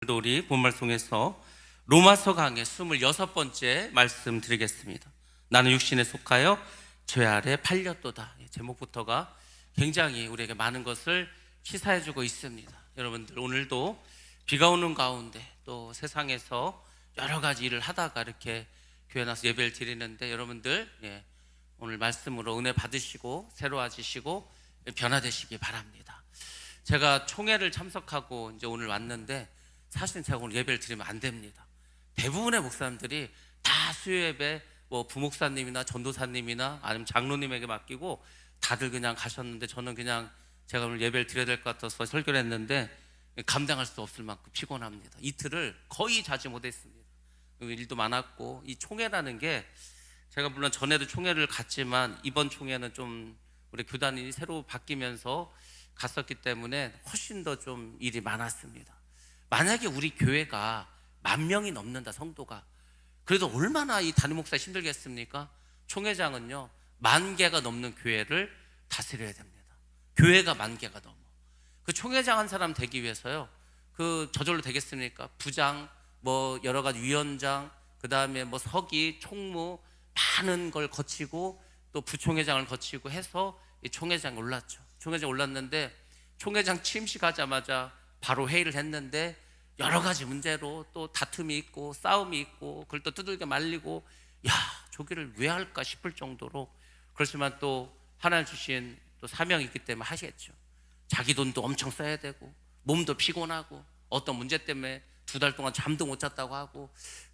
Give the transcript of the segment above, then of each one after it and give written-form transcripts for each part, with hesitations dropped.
오늘도 우리 본말송에서 로마서 강의 26번째 말씀 드리겠습니다. 나는 육신에 속하여 죄 아래 팔렸도다. 제목부터가 굉장히 우리에게 많은 것을 시사해주고 있습니다. 여러분들, 오늘도 비가 오는 가운데 또 세상에서 여러 가지 일을 하다가 이렇게 교회 나서 예배를 드리는데, 여러분들 오늘 말씀으로 은혜 받으시고 새로워지시고 변화되시기 바랍니다. 제가 총회를 참석하고 이제 오늘 왔는데, 사실은 제가 오늘 예배를 드리면 안 됩니다. 대부분의 목사님들이 다 수요예배 부목사님이나 전도사님이나 아니면 장로님에게 맡기고 다들 그냥 가셨는데, 저는 그냥 제가 오늘 예배를 드려야 될 것 같아서 설교를 했는데 감당할 수 없을 만큼 피곤합니다. 이틀을 거의 자지 못했습니다. 일도 많았고, 이 총회라는 게 제가 물론 전에도 총회를 갔지만 이번 총회는 좀 우리 교단이 새로 바뀌면서 갔었기 때문에 훨씬 더 좀 일이 많았습니다. 만약에 우리 교회가 10,000명이 넘는다, 성도가, 그래도 얼마나 이 담임 목사 힘들겠습니까? 총회장은요 10,000개가 넘는 교회를 다스려야 됩니다. 교회가 10,000개가 넘어. 그 총회장 한 사람 되기 위해서요, 그 저절로 되겠습니까? 부장, 여러 가지 위원장, 그 다음에 서기, 총무, 많은 걸 거치고 또 부총회장을 거치고 해서 이 총회장에 올랐죠. 총회장 올랐는데, 총회장 취임식하자마자 바로 회의를 했는데 여러 가지 문제로 또 다툼이 있고 싸움이 있고, 그걸 또 두들겨 말리고, 저기를 왜 할까 싶을 정도로. 그렇지만 또 하나님 주신 또 사명이 있기 때문에 하시겠죠. 자기 돈도 엄청 써야 되고 몸도 피곤하고 어떤 문제 때문에 2달 동안 잠도 못 잤다고 하고,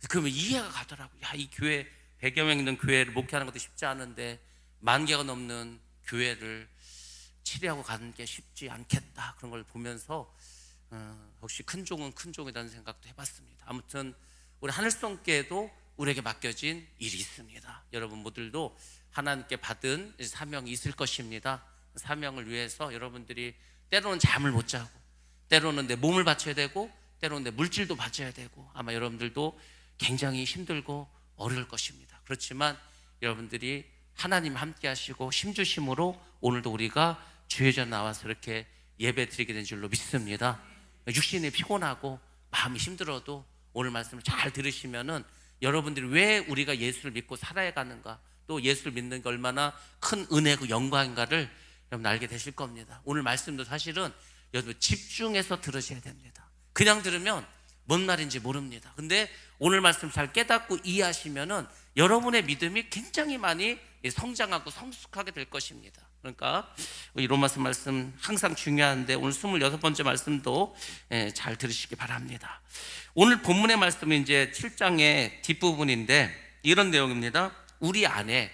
그러면 이해가 가더라고요. 이 교회 100여 명 있는 교회를 목회하는 것도 쉽지 않은데 10,000개가 넘는 교회를 치리하고 가는 게 쉽지 않겠다. 그런 걸 보면서 혹시 큰 종은 큰 종이라는 생각도 해봤습니다. 아무튼 우리 하늘성교회도 우리에게 맡겨진 일이 있습니다. 여러분 모두도 하나님께 받은 사명이 있을 것입니다. 사명을 위해서 여러분들이 때로는 잠을 못 자고, 때로는 내 몸을 바쳐야 되고, 때로는 내 물질도 바쳐야 되고, 아마 여러분들도 굉장히 힘들고 어려울 것입니다. 그렇지만 여러분들이 하나님 함께 하시고 힘주심으로 오늘도 우리가 주의자 나와서 이렇게 예배 드리게 된 줄로 믿습니다. 육신이 피곤하고 마음이 힘들어도 오늘 말씀을 잘 들으시면은 여러분들이 왜 우리가 예수를 믿고 살아야 가는가, 또 예수를 믿는 게 얼마나 큰 은혜고 영광인가를 여러분 알게 되실 겁니다. 오늘 말씀도 사실은 여러분 집중해서 들으셔야 됩니다. 그냥 들으면 뭔 말인지 모릅니다. 근데 오늘 말씀 잘 깨닫고 이해하시면은 여러분의 믿음이 굉장히 많이 성장하고 성숙하게 될 것입니다. 그러니까 이 로마서 말씀 항상 중요한데, 오늘 26번째 말씀도 잘 들으시기 바랍니다. 오늘 본문의 말씀은 이제 7장의 뒷부분인데 이런 내용입니다. 우리 안에,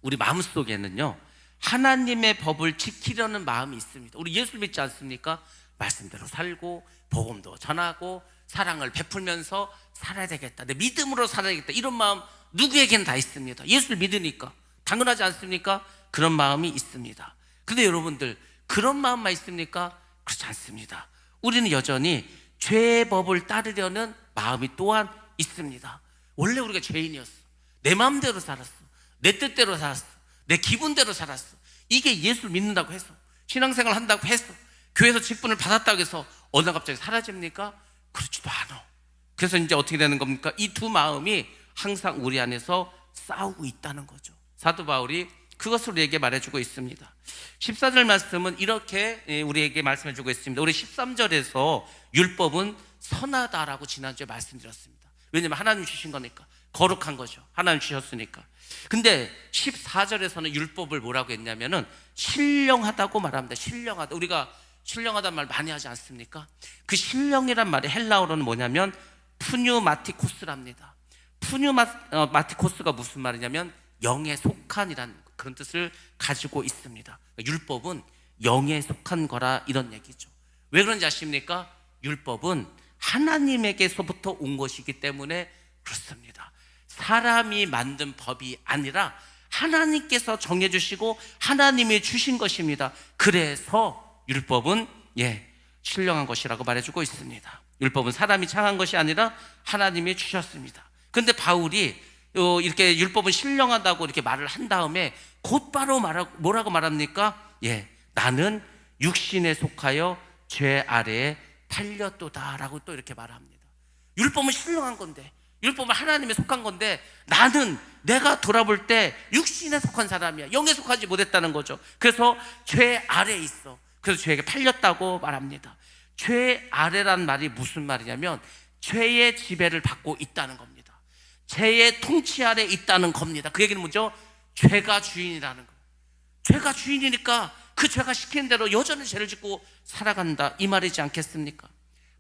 우리 마음속에는요 하나님의 법을 지키려는 마음이 있습니다. 우리 예수 믿지 않습니까? 말씀대로 살고 복음도 전하고 사랑을 베풀면서 살아야 되겠다, 내 믿음으로 살아야겠다, 이런 마음 누구에게는 다 있습니다. 예수를 믿으니까. 당연하지 않습니까? 그런 마음이 있습니다. 근데 여러분들, 그런 마음만 있습니까? 그렇지 않습니다. 우리는 여전히 죄의 법을 따르려는 마음이 또한 있습니다. 원래 우리가 죄인이었어. 내 마음대로 살았어. 내 뜻대로 살았어. 내 기분대로 살았어. 이게 예수를 믿는다고 해서, 신앙생활 한다고 해서, 교회에서 직분을 받았다고 해서 어느 날 갑자기 사라집니까? 그렇지도 않아. 그래서 이제 어떻게 되는 겁니까? 이 두 마음이 항상 우리 안에서 싸우고 있다는 거죠. 사도 바울이 그것을 우리에게 말해주고 있습니다. 14절 말씀은 이렇게 우리에게 말씀해주고 있습니다. 우리 13절에서 율법은 선하다라고 지난주에 말씀드렸습니다. 왜냐하면 하나님 주신 거니까, 거룩한 거죠. 하나님 주셨으니까. 근데 14절에서는 율법을 뭐라고 했냐면은 신령하다고 말합니다. 신령하다. 우리가 신령하다는 말 많이 하지 않습니까? 그 신령이란 말이 헬라어로는 뭐냐면 푸뉴마티코스랍니다. 푸뉴마티코스가 무슨 말이냐면 영에 속한이라는 그런 뜻을 가지고 있습니다. 율법은 영에 속한 거라, 이런 얘기죠. 왜 그런지 아십니까? 율법은 하나님에게서부터 온 것이기 때문에 그렇습니다. 사람이 만든 법이 아니라 하나님께서 정해주시고 하나님이 주신 것입니다. 그래서 율법은 신령한 것이라고 말해주고 있습니다. 율법은 사람이 창한 것이 아니라 하나님이 주셨습니다. 그런데 바울이 이렇게 율법은 신령하다고 이렇게 말을 한 다음에 곧바로 뭐라고 말합니까? 나는 육신에 속하여 죄 아래에 팔렸도다라고 또 이렇게 말합니다. 율법은 신령한 건데, 율법은 하나님에 속한 건데, 나는 내가 돌아볼 때 육신에 속한 사람이야. 영에 속하지 못했다는 거죠. 그래서 죄 아래에 있어. 그래서 죄에게 팔렸다고 말합니다. 죄 아래란 말이 무슨 말이냐면 죄의 지배를 받고 있다는 겁니다. 죄의 통치 아래 있다는 겁니다. 그 얘기는 뭐죠? 죄가 주인이라는 거. 죄가 주인이니까 그 죄가 시키는 대로 여전히 죄를 짓고 살아간다, 이 말이지 않겠습니까?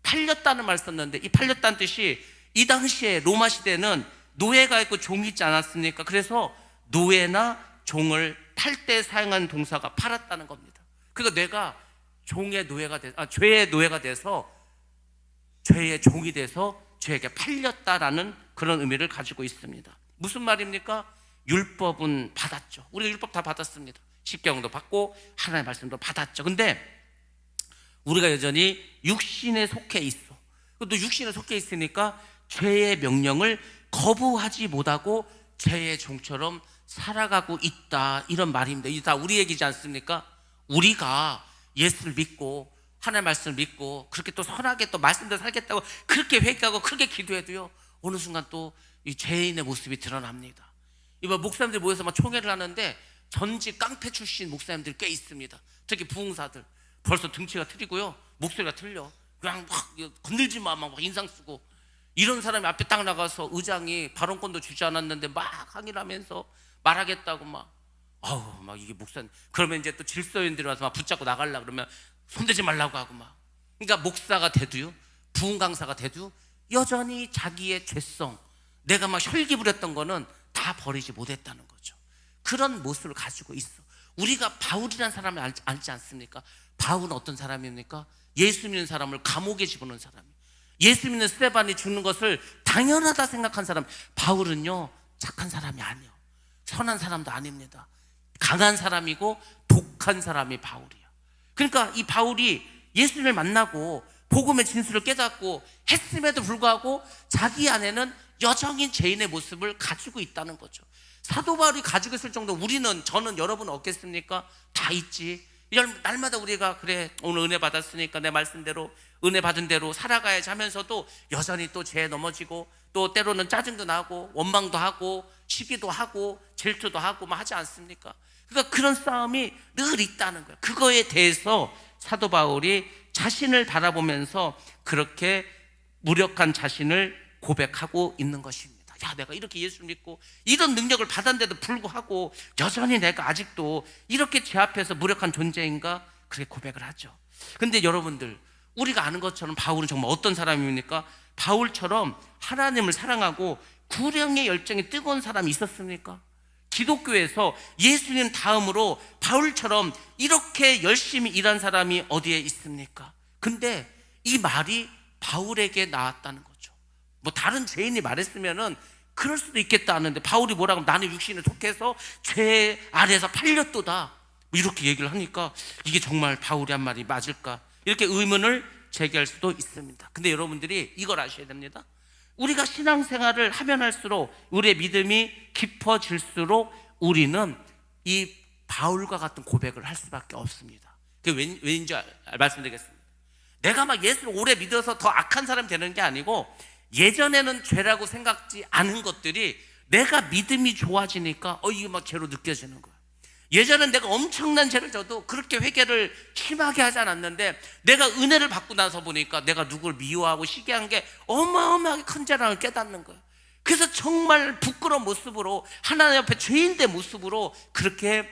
팔렸다는 말 썼는데, 이 팔렸다는 뜻이 이 당시에 로마 시대는 노예가 있고 종이 있지 않았습니까? 그래서 노예나 종을 팔 때 사용하는 동사가 팔았다는 겁니다. 그러니까 내가 종의 노예가 죄의 노예가 돼서, 죄의 종이 돼서 죄에게 팔렸다라는 그런 의미를 가지고 있습니다. 무슨 말입니까? 율법은 받았죠. 우리가 율법 다 받았습니다. 십계명도 받고 하나님의 말씀도 받았죠. 근데 우리가 여전히 육신에 속해 있어. 또 육신에 속해 있으니까 죄의 명령을 거부하지 못하고 죄의 종처럼 살아가고 있다, 이런 말입니다. 이게 다 우리 얘기지 않습니까? 우리가 예수를 믿고 하나님의 말씀을 믿고 그렇게 또 선하게 또 말씀대로 살겠다고 그렇게 회개하고 크게 기도해도요, 어느 순간 또 이 죄인의 모습이 드러납니다. 이번 목사님들 모여서 막 총회를 하는데 전직 깡패 출신 목사님들이 꽤 있습니다. 특히 부흥사들. 벌써 등치가 틀리고요, 목소리가 틀려. 그냥 막 건들지 마, 막 인상 쓰고. 이런 사람이 앞에 딱 나가서 의장이 발언권도 주지 않았는데 막 항의를 하면서 말하겠다고 막 이게 목사님. 그러면 이제 또 질서인들이 와서 막 붙잡고 나가려고 그러면 손대지 말라고 하고 막. 그러니까 목사가 돼도요, 부흥 강사가 돼도 여전히 자기의 죄성, 내가 막 혈기 부렸던 거는 다 버리지 못했다는 거죠. 그런 모습을 가지고 있어. 우리가 바울이라는 사람을 알지 않습니까? 바울은 어떤 사람입니까? 예수 믿는 사람을 감옥에 집어넣은 사람이에요. 예수 믿는 스데반이 죽는 것을 당연하다 생각한 사람. 바울은요, 착한 사람이 아니에요. 선한 사람도 아닙니다. 강한 사람이고 독한 사람이 바울이에요. 그러니까 이 바울이 예수님을 만나고 복음의 진술을 깨닫고 했음에도 불구하고 자기 안에는 여전히 죄인의 모습을 가지고 있다는 거죠. 사도 바울이 가지고 있을 정도 저는 여러분 없겠습니까? 다 있지. 날마다 우리가 그래, 오늘 은혜 받았으니까 내 말씀대로 은혜 받은 대로 살아가야지 하면서도 여전히 또 죄에 넘어지고, 또 때로는 짜증도 나고 원망도 하고 시기도 하고 질투도 하고 막 하지 않습니까? 그러니까 그런 싸움이 늘 있다는 거예요. 그거에 대해서 사도 바울이 자신을 바라보면서 그렇게 무력한 자신을 고백하고 있는 것입니다. 야, 내가 이렇게 예수를 믿고 이런 능력을 받았는데도 불구하고 여전히 내가 아직도 이렇게 죄 앞에서 무력한 존재인가? 그렇게 고백을 하죠. 근데 여러분들, 우리가 아는 것처럼 바울은 정말 어떤 사람입니까? 바울처럼 하나님을 사랑하고 구령의 열정이 뜨거운 사람이 있었습니까? 기독교에서 예수님 다음으로 바울처럼 이렇게 열심히 일한 사람이 어디에 있습니까? 근데 이 말이 바울에게 나왔다는 거죠. 뭐 다른 죄인이 말했으면은 그럴 수도 있겠다 하는데, 바울이 뭐라고 하면 나는 육신에 속해서 죄 아래에서 팔렸도다, 뭐 이렇게 얘기를 하니까 이게 정말 바울이 한 말이 맞을까, 이렇게 의문을 제기할 수도 있습니다. 근데 여러분들이 이걸 아셔야 됩니다. 우리가 신앙생활을 하면 할수록, 우리의 믿음이 깊어질수록 우리는 이 바울과 같은 고백을 할 수밖에 없습니다. 그게 왠지 말씀드리겠습니다. 내가 막 예수를 오래 믿어서 더 악한 사람이 되는 게 아니고, 예전에는 죄라고 생각지 않은 것들이 내가 믿음이 좋아지니까 이게 막 죄로 느껴지는 거야. 예전엔 내가 엄청난 죄를 져도 그렇게 회개를 심하게 하지 않았는데, 내가 은혜를 받고 나서 보니까 내가 누구를 미워하고 시기한 게 어마어마하게 큰 죄라는 걸 깨닫는 거야. 그래서 정말 부끄러운 모습으로 하나님 앞에 죄인된 모습으로 그렇게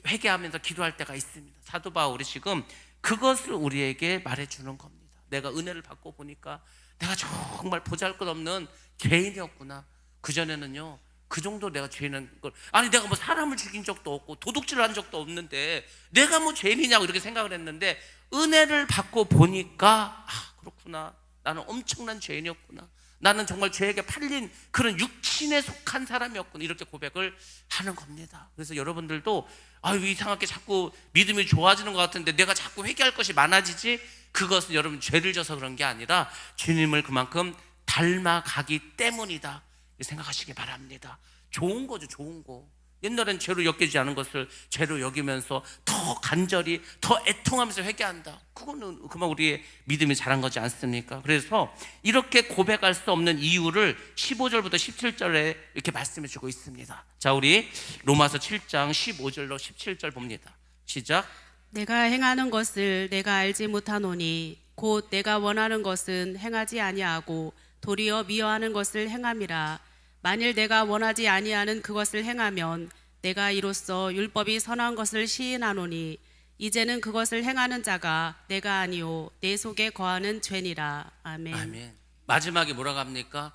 회개하면서 기도할 때가 있습니다. 사도 바울이 지금 그것을 우리에게 말해주는 겁니다. 내가 은혜를 받고 보니까 내가 정말 보잘것없는 죄인이었구나. 그전에는요, 그 정도 내가 죄인인 걸, 아니 내가 뭐 사람을 죽인 적도 없고 도둑질을 한 적도 없는데 내가 뭐 죄인이냐고 이렇게 생각을 했는데, 은혜를 받고 보니까 그렇구나, 나는 엄청난 죄인이었구나, 나는 정말 죄에게 팔린 그런 육신에 속한 사람이었구나, 이렇게 고백을 하는 겁니다. 그래서 여러분들도 이상하게 자꾸 믿음이 좋아지는 것 같은데 내가 자꾸 회개할 것이 많아지지, 그것은 여러분 죄를 져서 그런 게 아니라 주님을 그만큼 닮아가기 때문이다, 생각하시기 바랍니다. 좋은 거죠, 좋은 거. 옛날엔 죄로 여겨지지 않은 것을 죄로 여기면서 더 간절히 더 애통하면서 회개한다. 그거는 그만 우리의 믿음이 자란 거지 않습니까? 그래서 이렇게 고백할 수 없는 이유를 15절부터 17절에 이렇게 말씀해 주고 있습니다. 자, 우리 로마서 7장 15절로 17절 봅니다. 시작. 내가 행하는 것을 내가 알지 못하노니 곧 내가 원하는 것은 행하지 아니하고 도리어 미워하는 것을 행함이라. 만일 내가 원하지 아니하는 그것을 행하면 내가 이로써 율법이 선한 것을 시인하노니 이제는 그것을 행하는 자가 내가 아니요 내 속에 거하는 죄니라. 아멘. 아멘. 마지막에 뭐라고 합니까?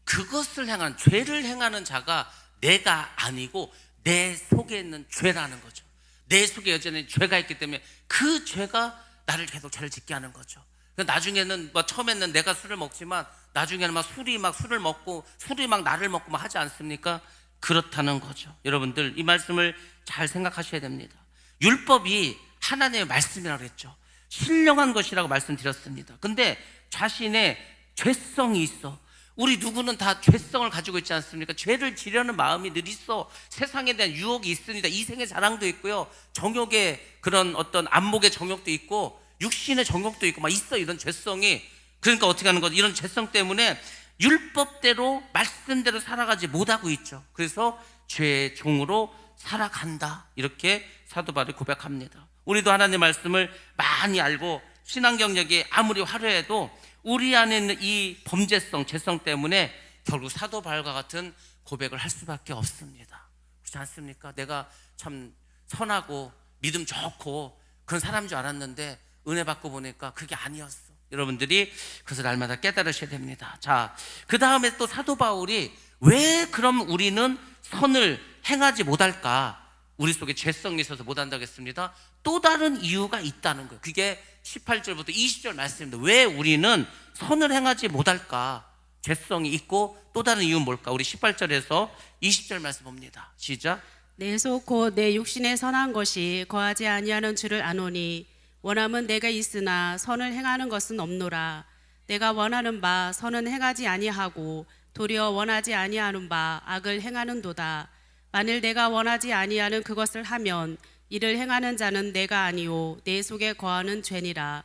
그것을 행하는, 죄를 행하는 자가 내가 아니고 내 속에 있는 죄라는 거죠. 내 속에 여전히 죄가 있기 때문에 그 죄가 나를 계속 죄를 짓게 하는 거죠. 나중에는 처음에는 내가 술을 먹지만 나중에는 술이 술을 먹고 술이 나를 먹고 하지 않습니까? 그렇다는 거죠. 여러분들 이 말씀을 잘 생각하셔야 됩니다. 율법이 하나님의 말씀이라고 했죠. 신령한 것이라고 말씀드렸습니다. 근데 자신의 죄성이 있어. 우리 누구는 다 죄성을 가지고 있지 않습니까? 죄를 지려는 마음이 늘 있어. 세상에 대한 유혹이 있습니다. 이생의 자랑도 있고요, 정욕의 그런 어떤 안목의 정욕도 있고 육신의 정욕도 있고 있어. 이런 죄성이. 그러니까 어떻게 하는 거죠? 이런 죄성 때문에 율법대로 말씀대로 살아가지 못하고 있죠. 그래서 죄의 종으로 살아간다. 이렇게 사도 바울이 고백합니다. 우리도 하나님의 말씀을 많이 알고 신앙 경력이 아무리 화려해도 우리 안에 있는 이 범죄성, 죄성 때문에 결국 사도 바울과 같은 고백을 할 수밖에 없습니다. 그렇지 않습니까? 내가 참 선하고 믿음 좋고 그런 사람인 줄 알았는데 은혜 받고 보니까 그게 아니었어. 여러분들이 그것을 날마다 깨달으셔야 됩니다. 자, 그 다음에 또 사도 바울이 왜 그럼 우리는 선을 행하지 못할까? 우리 속에 죄성이 있어서 못한다고 했습니다. 또 다른 이유가 있다는 거예요. 그게 18절부터 20절 말씀입니다. 왜 우리는 선을 행하지 못할까? 죄성이 있고 또 다른 이유는 뭘까? 우리 18절에서 20절 말씀 봅니다. 시작. 내 속 곧 내 육신에 선한 것이 거하지 아니하는 줄을 아노니 원함은 내가 있으나 선을 행하는 것은 없노라. 내가 원하는 바 선은 행하지 아니하고 도리어 원하지 아니하는 바 악을 행하는도다. 만일 내가 원하지 아니하는 그것을 하면 이를 행하는 자는 내가 아니요 내 속에 거하는 죄니라.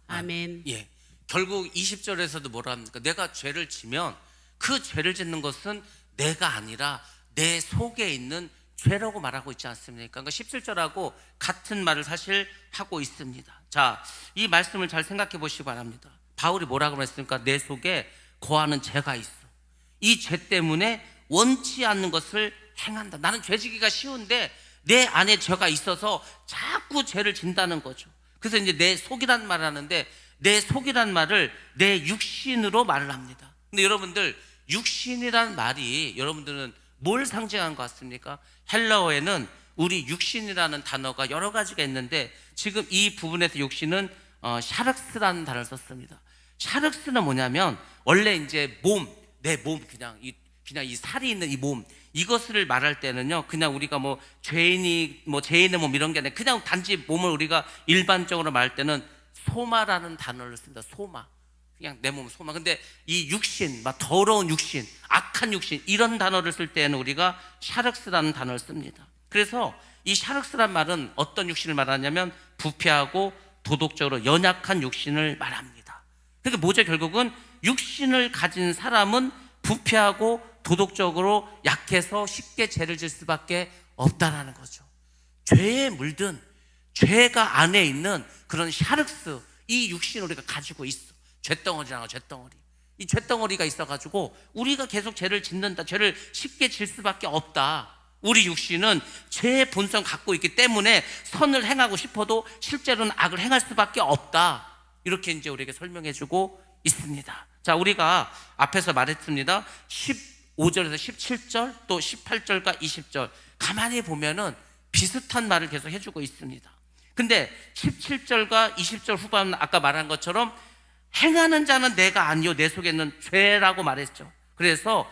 아멘. 예. 결국 20절에서도 뭐라 합니까? 내가 죄를 지면 그 죄를 짓는 것은 내가 아니라 내 속에 있는 죄라고 말하고 있지 않습니까? 그러니까 17절하고 같은 말을 사실 하고 있습니다. 자, 이 말씀을 잘 생각해 보시기 바랍니다. 바울이 뭐라고 했습니까? 내 속에 거하는 죄가 있어. 이 죄 때문에 원치 않는 것을 행한다. 나는 죄지기가 쉬운데 내 안에 죄가 있어서 자꾸 죄를 진다는 거죠. 그래서 이제 내 속이란 말을 하는데 내 속이란 말을 내 육신으로 말을 합니다. 근데 여러분들 육신이란 말이 여러분들은 뭘 상징한 것 같습니까? 헬라어에는 우리 육신이라는 단어가 여러 가지가 있는데 지금 이 부분에서 육신은 샤륵스라는 단어를 썼습니다. 샤륵스는 뭐냐면 원래 이제 몸, 내 몸 그냥 이 살이 있는 이 몸 이것을 말할 때는요 그냥 우리가 죄인의 몸 이런 게 아니라 그냥 단지 몸을 우리가 일반적으로 말할 때는 소마라는 단어를 씁니다. 소마. 그냥 내 몸 소마. 근데 이 육신, 더러운 육신, 악한 육신 이런 단어를 쓸 때는 우리가 샤륵스라는 단어를 씁니다. 그래서 이 샤륵스란 말은 어떤 육신을 말하냐면 부패하고 도덕적으로 연약한 육신을 말합니다. 그러니까 뭐죠? 결국은 육신을 가진 사람은 부패하고 도덕적으로 약해서 쉽게 죄를 질 수밖에 없다라는 거죠. 죄에 물든 죄가 안에 있는 그런 샤륵스, 이 육신을 우리가 가지고 있어. 죄덩어리라고, 죄덩어리. 이 죄덩어리가 있어가지고 우리가 계속 죄를 짓는다, 죄를 쉽게 질 수밖에 없다. 우리 육신은 죄의 본성 갖고 있기 때문에 선을 행하고 싶어도 실제로는 악을 행할 수밖에 없다. 이렇게 이제 우리에게 설명해주고 있습니다. 자, 우리가 앞에서 말했습니다. 15절에서 17절 또 18절과 20절 가만히 보면은 비슷한 말을 계속 해주고 있습니다. 근데 17절과 20절 후반은 아까 말한 것처럼 행하는 자는 내가 아니요 내 속에 있는 죄라고 말했죠. 그래서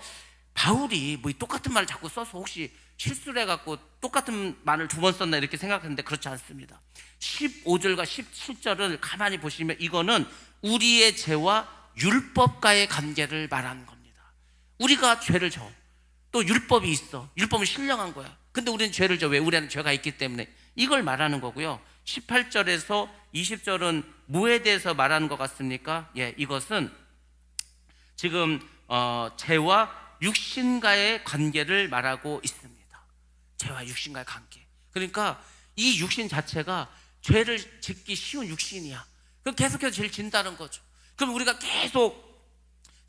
바울이 똑같은 말을 자꾸 써서 혹시 실수를 해갖고 똑같은 말을 두 번 썼나 이렇게 생각했는데 그렇지 않습니다. 15절과 17절을 가만히 보시면 이거는 우리의 죄와 율법과의 관계를 말하는 겁니다. 우리가 죄를 져. 또 율법이 있어. 율법은 신령한 거야. 근데 우리는 죄를 져. 왜? 우리는 죄가 있기 때문에. 이걸 말하는 거고요. 18절에서 20절은 뭐에 대해서 말하는 것 같습니까? 예, 이것은 지금 죄와 육신과의 관계를 말하고 있습니다. 죄와 육신과의 관계. 그러니까 이 육신 자체가 죄를 짓기 쉬운 육신이야. 그럼 계속해서 죄를 진다는 거죠. 그럼 우리가 계속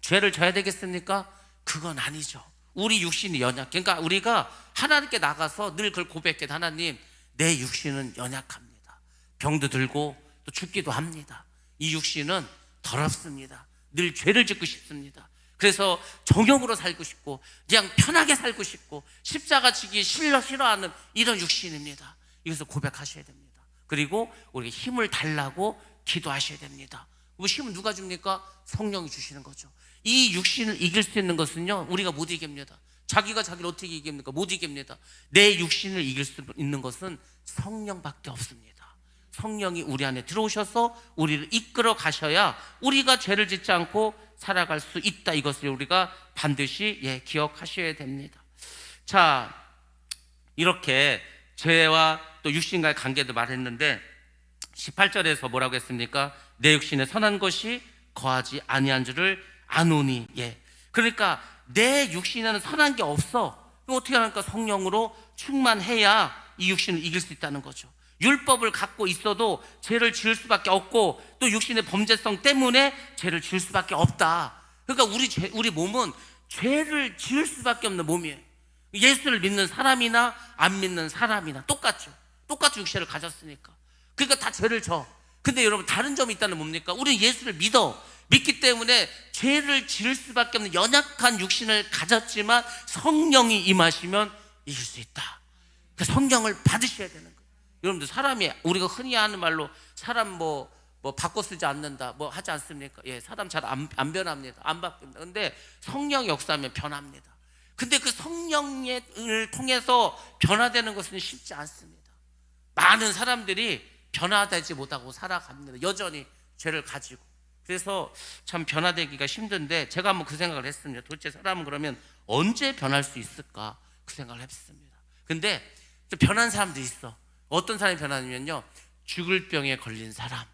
죄를 져야 되겠습니까? 그건 아니죠. 우리 육신이 연약해. 그러니까 우리가 하나님께 나가서 늘 그걸 고백해. 하나님, 내 육신은 연약합니다. 병도 들고 또 죽기도 합니다. 이 육신은 더럽습니다. 늘 죄를 짓고 싶습니다. 그래서 정욕으로 살고 싶고 그냥 편하게 살고 싶고 십자가 지기 싫어하는 이런 육신입니다. 이것을 고백하셔야 됩니다. 그리고 우리에게 힘을 달라고 기도하셔야 됩니다. 그 힘은 누가 줍니까? 성령이 주시는 거죠. 이 육신을 이길 수 있는 것은요, 우리가 못 이깁니다. 자기가 자기를 어떻게 이깁니까? 못 이깁니다. 내 육신을 이길 수 있는 것은 성령밖에 없습니다. 성령이 우리 안에 들어오셔서 우리를 이끌어 가셔야 우리가 죄를 짓지 않고 살아갈 수 있다. 이것을 우리가 반드시 기억하셔야 됩니다. 자, 이렇게 죄와 또 육신과의 관계도 말했는데 18절에서 뭐라고 했습니까? 내 육신에 선한 것이 거하지 아니한 줄을 아노니. 그러니까 내 육신에는 선한 게 없어. 그럼 어떻게 하니까 성령으로 충만해야 이 육신을 이길 수 있다는 거죠. 율법을 갖고 있어도 죄를 지을 수밖에 없고 또 육신의 범죄성 때문에 죄를 지을 수밖에 없다. 그러니까 우리 몸은 죄를 지을 수밖에 없는 몸이에요. 예수를 믿는 사람이나 안 믿는 사람이나 똑같죠. 똑같이 육신을 가졌으니까. 그러니까 다 죄를 져. 근데 여러분, 다른 점이 있다는 뭡니까? 우리는 예수를 믿기 때문에 죄를 지을 수밖에 없는 연약한 육신을 가졌지만 성령이 임하시면 이길 수 있다. 그 성령을 받으셔야 되는 거예요. 여러분들, 사람이 우리가 흔히 하는 말로 사람 뭐 바꿔 쓰지 않는다 뭐 하지 않습니까? 사람 잘 안 변합니다. 안 바뀝니다. 근데 성령 역사하면 변합니다. 근데 그 성령을 통해서 변화되는 것은 쉽지 않습니다. 많은 사람들이 변화되지 못하고 살아갑니다. 여전히 죄를 가지고. 그래서 참 변화되기가 힘든데 제가 한번 그 생각을 했습니다. 도대체 사람은 그러면 언제 변할 수 있을까? 그 생각을 했습니다. 근데 좀 변한 사람도 있어. 어떤 사람이 변하냐면요, 죽을 병에 걸린 사람,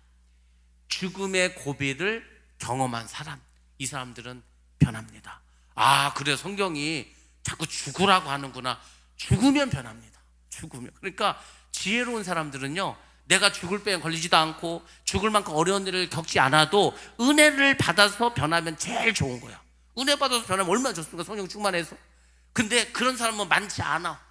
죽음의 고비를 경험한 사람, 이 사람들은 변합니다. 아, 그래, 성경이 자꾸 죽으라고 하는구나. 죽으면 변합니다. 죽으면. 그러니까 지혜로운 사람들은요, 내가 죽을 병에 걸리지도 않고 죽을 만큼 어려운 일을 겪지 않아도 은혜를 받아서 변하면 제일 좋은 거야. 은혜 받아서 변하면 얼마나 좋습니까? 성령 충만해서. 근데 그런 사람은 많지 않아.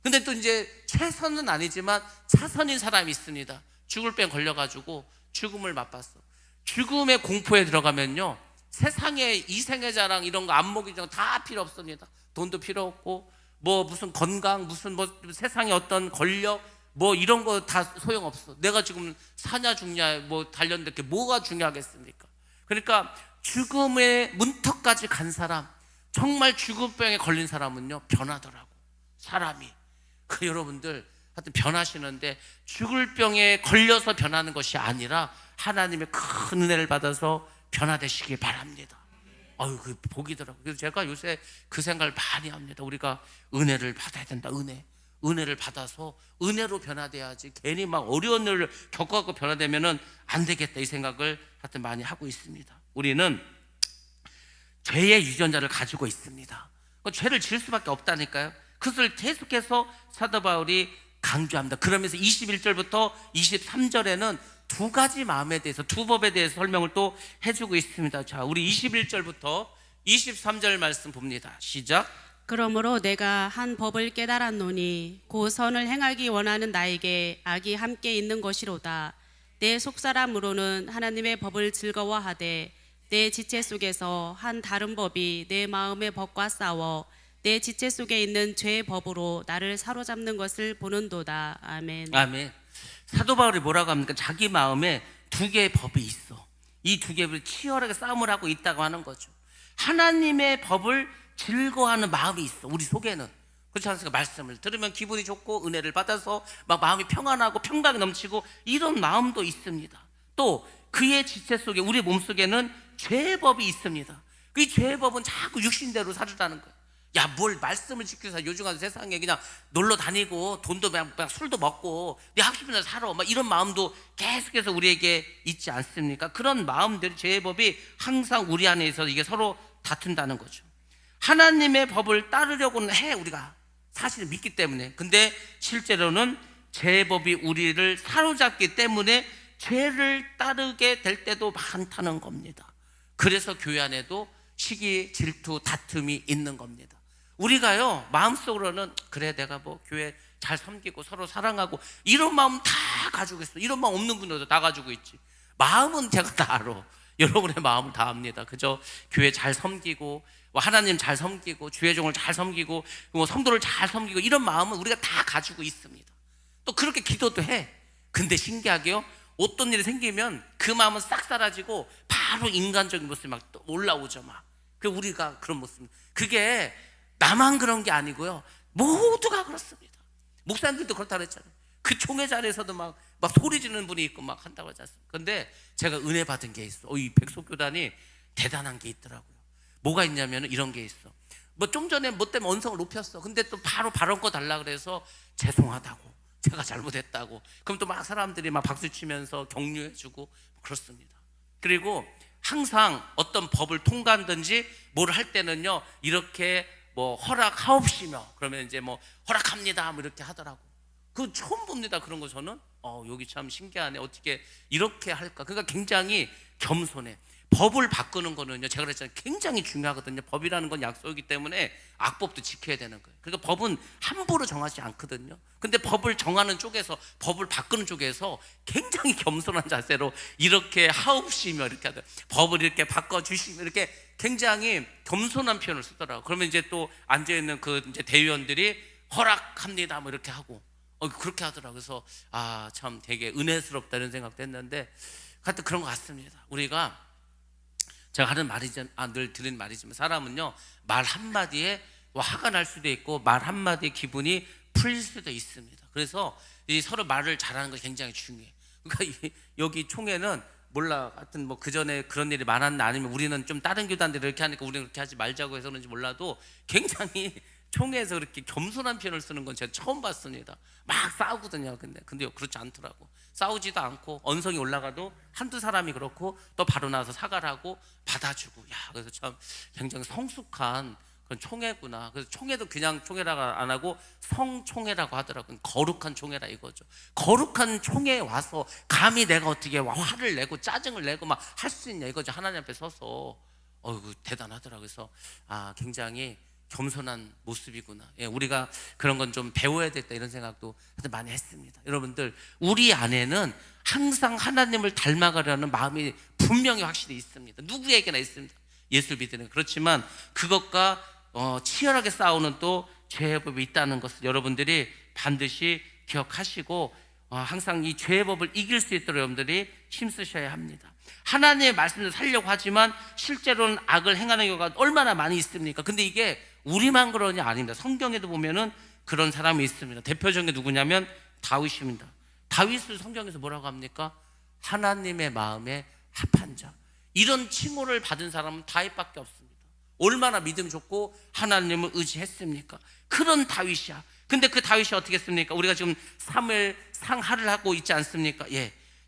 근데 또 이제 최선은 아니지만 차선인 사람이 있습니다. 죽을 병에 걸려가지고 죽음을 맛봤어. 죽음의 공포에 들어가면요, 세상에 이생의 자랑 이런 거 안목이 다 필요 없습니다. 돈도 필요 없고 뭐 무슨 건강, 무슨 뭐 세상의 어떤 권력 뭐 이런 거 다 소용없어. 내가 지금 사냐 죽냐 뭐 단련될 게 뭐가 중요하겠습니까? 그러니까 죽음의 문턱까지 간 사람, 정말 죽음병에 걸린 사람은요, 변하더라고. 사람이. 여러분들 하여튼 변하시는데 죽을 병에 걸려서 변하는 것이 아니라 하나님의 큰 은혜를 받아서 변화되시길 바랍니다. 아유, 그 복이더라고요. 그래서 제가 요새 그 생각을 많이 합니다. 우리가 은혜를 받아야 된다. 은혜를 받아서 은혜로 변화돼야지 괜히 막 어려운 일을 겪어갖고 변화되면은 안 되겠다, 이 생각을 하여튼 많이 하고 있습니다. 우리는 죄의 유전자를 가지고 있습니다. 죄를 지을 수밖에 없다니까요. 그것을 계속해서 사도 바울이 강조합니다. 그러면서 21절부터 23절에는 두 가지 마음에 대해서, 두 법에 대해서 설명을 또 해주고 있습니다. 자, 우리 21절부터 23절 말씀 봅니다. 시작. 그러므로 내가 한 법을 깨달았노니 곧 선을 행하기 원하는 나에게 악이 함께 있는 것이로다. 내 속사람으로는 하나님의 법을 즐거워하되 내 지체 속에서 한 다른 법이 내 마음의 법과 싸워 내 지체 속에 있는 죄의 법으로 나를 사로잡는 것을 보는도다. 아멘. 아멘. 사도 바울이 뭐라고 합니까? 자기 마음에 두 개의 법이 있어. 이 두 개를 치열하게 싸움을 하고 있다고 하는 거죠. 하나님의 법을 즐거워하는 마음이 있어, 우리 속에는. 그렇지 않습니까? 말씀을 들으면 기분이 좋고 은혜를 받아서 막 마음이 평안하고 평강이 넘치고 이런 마음도 있습니다. 또 그의 지체 속에, 우리 몸속에는 죄의 법이 있습니다. 그 죄의 법은 자꾸 육신대로 살으라는 거예요. 야, 뭘 말씀을 지켜서 요즘 같은 세상에 그냥 놀러 다니고 돈도 그냥 술도 먹고 내 학습이나 살아, 막 이런 마음도 계속해서 우리에게 있지 않습니까? 그런 마음들이, 죄의 법이 항상 우리 안에 있어서 이게 서로 다툰다는 거죠. 하나님의 법을 따르려고는 해, 우리가 사실은 믿기 때문에. 근데 실제로는 죄의 법이 우리를 사로잡기 때문에 죄를 따르게 될 때도 많다는 겁니다. 그래서 교회 안에도 시기, 질투, 다툼이 있는 겁니다. 우리가요, 마음속으로는 그래, 내가 뭐 교회 잘 섬기고 서로 사랑하고 이런 마음 다 가지고 있어. 이런 마음 없는 분들도 다 가지고 있지. 마음은 제가 다 알아. 여러분의 마음을 다 압니다. 그죠? 교회 잘 섬기고 하나님 잘 섬기고 주의 종을 잘 섬기고 성도를 잘 섬기고 이런 마음은 우리가 다 가지고 있습니다. 또 그렇게 기도도 해. 근데 신기하게요, 어떤 일이 생기면 그 마음은 싹 사라지고 바로 인간적인 모습이 막 또 올라오죠. 막 그 우리가 그런 모습, 그게 나만 그런 게 아니고요, 모두가 그렇습니다. 목사님들도 그렇다고 했잖아요. 그 총회 자리에서도 막 소리 지르는 분이 있고 막 한다고 하지 않습니까? 근데 제가 은혜 받은 게 있어. 이 백석교단이 대단한 게 있더라고요. 뭐가 있냐면 이런 게 있어. 뭐 좀 전에 뭐 때문에 언성을 높였어. 근데 또 바로 발언권 달라 그래서 죄송하다고, 제가 잘못했다고. 그럼 또 막 사람들이 막 박수 치면서 격려해주고 그렇습니다. 그리고 항상 어떤 법을 통과하든지 뭘 할 때는요, 이렇게 뭐 허락하옵시며, 그러면 이제 뭐 허락합니다 뭐 이렇게 하더라고. 그거 처음 봅니다. 그런 거 저는 여기 참 신기하네, 어떻게 이렇게 할까. 그러니까 굉장히 겸손해. 법을 바꾸는 거는요, 제가 그랬잖아요, 굉장히 중요하거든요. 법이라는 건 약속이기 때문에 악법도 지켜야 되는 거예요. 그러니까 법은 함부로 정하지 않거든요. 근데 법을 정하는 쪽에서, 법을 바꾸는 쪽에서 굉장히 겸손한 자세로 이렇게 하옵시며 이렇게 하더라고요. 법을 이렇게 바꿔주시며 이렇게 굉장히 겸손한 표현을 쓰더라고요. 그러면 이제 또 앉아있는 그 이제 대의원들이 허락합니다 뭐 이렇게 하고 그렇게 하더라고요. 그래서 참 되게 은혜스럽다 이런 생각도 했는데, 하여튼 그런 것 같습니다. 우리가, 제가 하는 말이지, 늘 드리는 말이지만, 사람은요, 말 한마디에 화가 날 수도 있고 말 한마디에 기분이 풀릴 수도 있습니다. 그래서 이 서로 말을 잘하는 거 굉장히 중요해요. 그러니까 여기 총회는 몰라, 하여튼 뭐 그전에 그런 일이 많았나, 아니면 우리는 좀 다른 교단들이 이렇게 하니까 우리는 그렇게 하지 말자고 해서 그런지 몰라도 굉장히 총회에서 그렇게 겸손한 표현을 쓰는 건 제가 처음 봤습니다. 막 싸우거든요. 근데 그렇지 않더라고. 싸우지도 않고 언성이 올라가도 한두 사람이 그렇고 또 바로 나와서 사과를 하고 받아주고, 그래서 참 굉장히 성숙한 그런 총회구나. 그래서 총회도 그냥 총회라고 안 하고 성총회라고 하더라고요. 거룩한 총회라 이거죠. 거룩한 총회에 와서 감히 내가 어떻게 화를 내고 짜증을 내고 막 할 수 있냐 이거죠. 하나님 앞에 서서. 대단하더라고요. 그래서 굉장히 겸손한 모습이구나. 우리가 그런 건 좀 배워야 되겠다 이런 생각도 많이 했습니다. 여러분들, 우리 안에는 항상 하나님을 닮아가려는 마음이 분명히 확실히 있습니다. 누구에게나 있습니다. 예수를 믿는. 그렇지만 그것과 치열하게 싸우는 또 죄의 법이 있다는 것을 여러분들이 반드시 기억하시고 항상 이 죄의 법을 이길 수 있도록 여러분들이 힘쓰셔야 합니다. 하나님의 말씀을 살려고 하지만 실제로는 악을 행하는 경우가 얼마나 많이 있습니까? 근데 이게 우리만 그러냐? 아닙니다. 성경에도 보면은 그런 사람이 있습니다. 대표적인 게 누구냐면 다윗입니다. 다윗을 성경에서 뭐라고 합니까? 하나님의 마음에 합한 자. 이런 칭호를 받은 사람은 다윗밖에 없습니다. 얼마나 믿음 좋고 하나님을 의지했습니까? 그런 다윗이야. 근데 그 다윗이 어떻게 했습니까? 우리가 지금 사무엘 상하를 하고 있지 않습니까?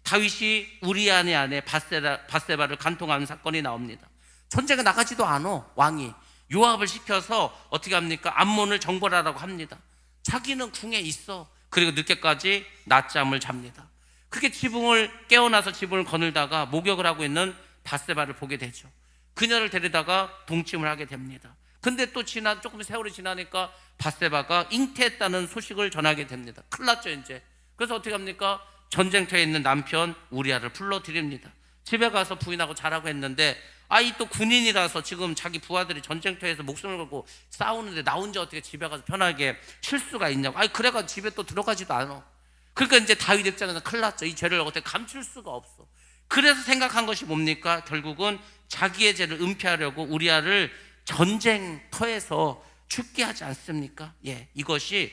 다윗이 우리아의 아내 밧세바를 간통하는 사건이 나옵니다. 전쟁에 나가지도 않아. 왕이 요압을 시켜서 어떻게 합니까? 암몬을 정벌하라고 합니다. 자기는 궁에 있어. 그리고 늦게까지 낮잠을 잡니다. 그게 지붕을 깨어나서 지붕을 거늘다가 목욕을 하고 있는 밧세바를 보게 되죠. 그녀를 데리다가 동침을 하게 됩니다. 근데 또 조금 세월이 지나니까 밧세바가 잉태했다는 소식을 전하게 됩니다. 큰일 났죠 이제. 그래서 어떻게 합니까? 전쟁터에 있는 남편 우리아를 불러드립니다. 집에 가서 부인하고 자라고 했는데 이 또 군인이라서 지금 자기 부하들이 전쟁터에서 목숨을 걸고 싸우는데 나 혼자 어떻게 집에 가서 편하게 쉴 수가 있냐고. 그래가 집에 또 들어가지도 않아. 그러니까 이제 다윗 입장에서 큰일 났죠. 이 죄를 어떻게 감출 수가 없어. 그래서 생각한 것이 뭡니까? 결국은 자기의 죄를 은폐하려고 우리아를 전쟁터에서 죽게 하지 않습니까? 이것이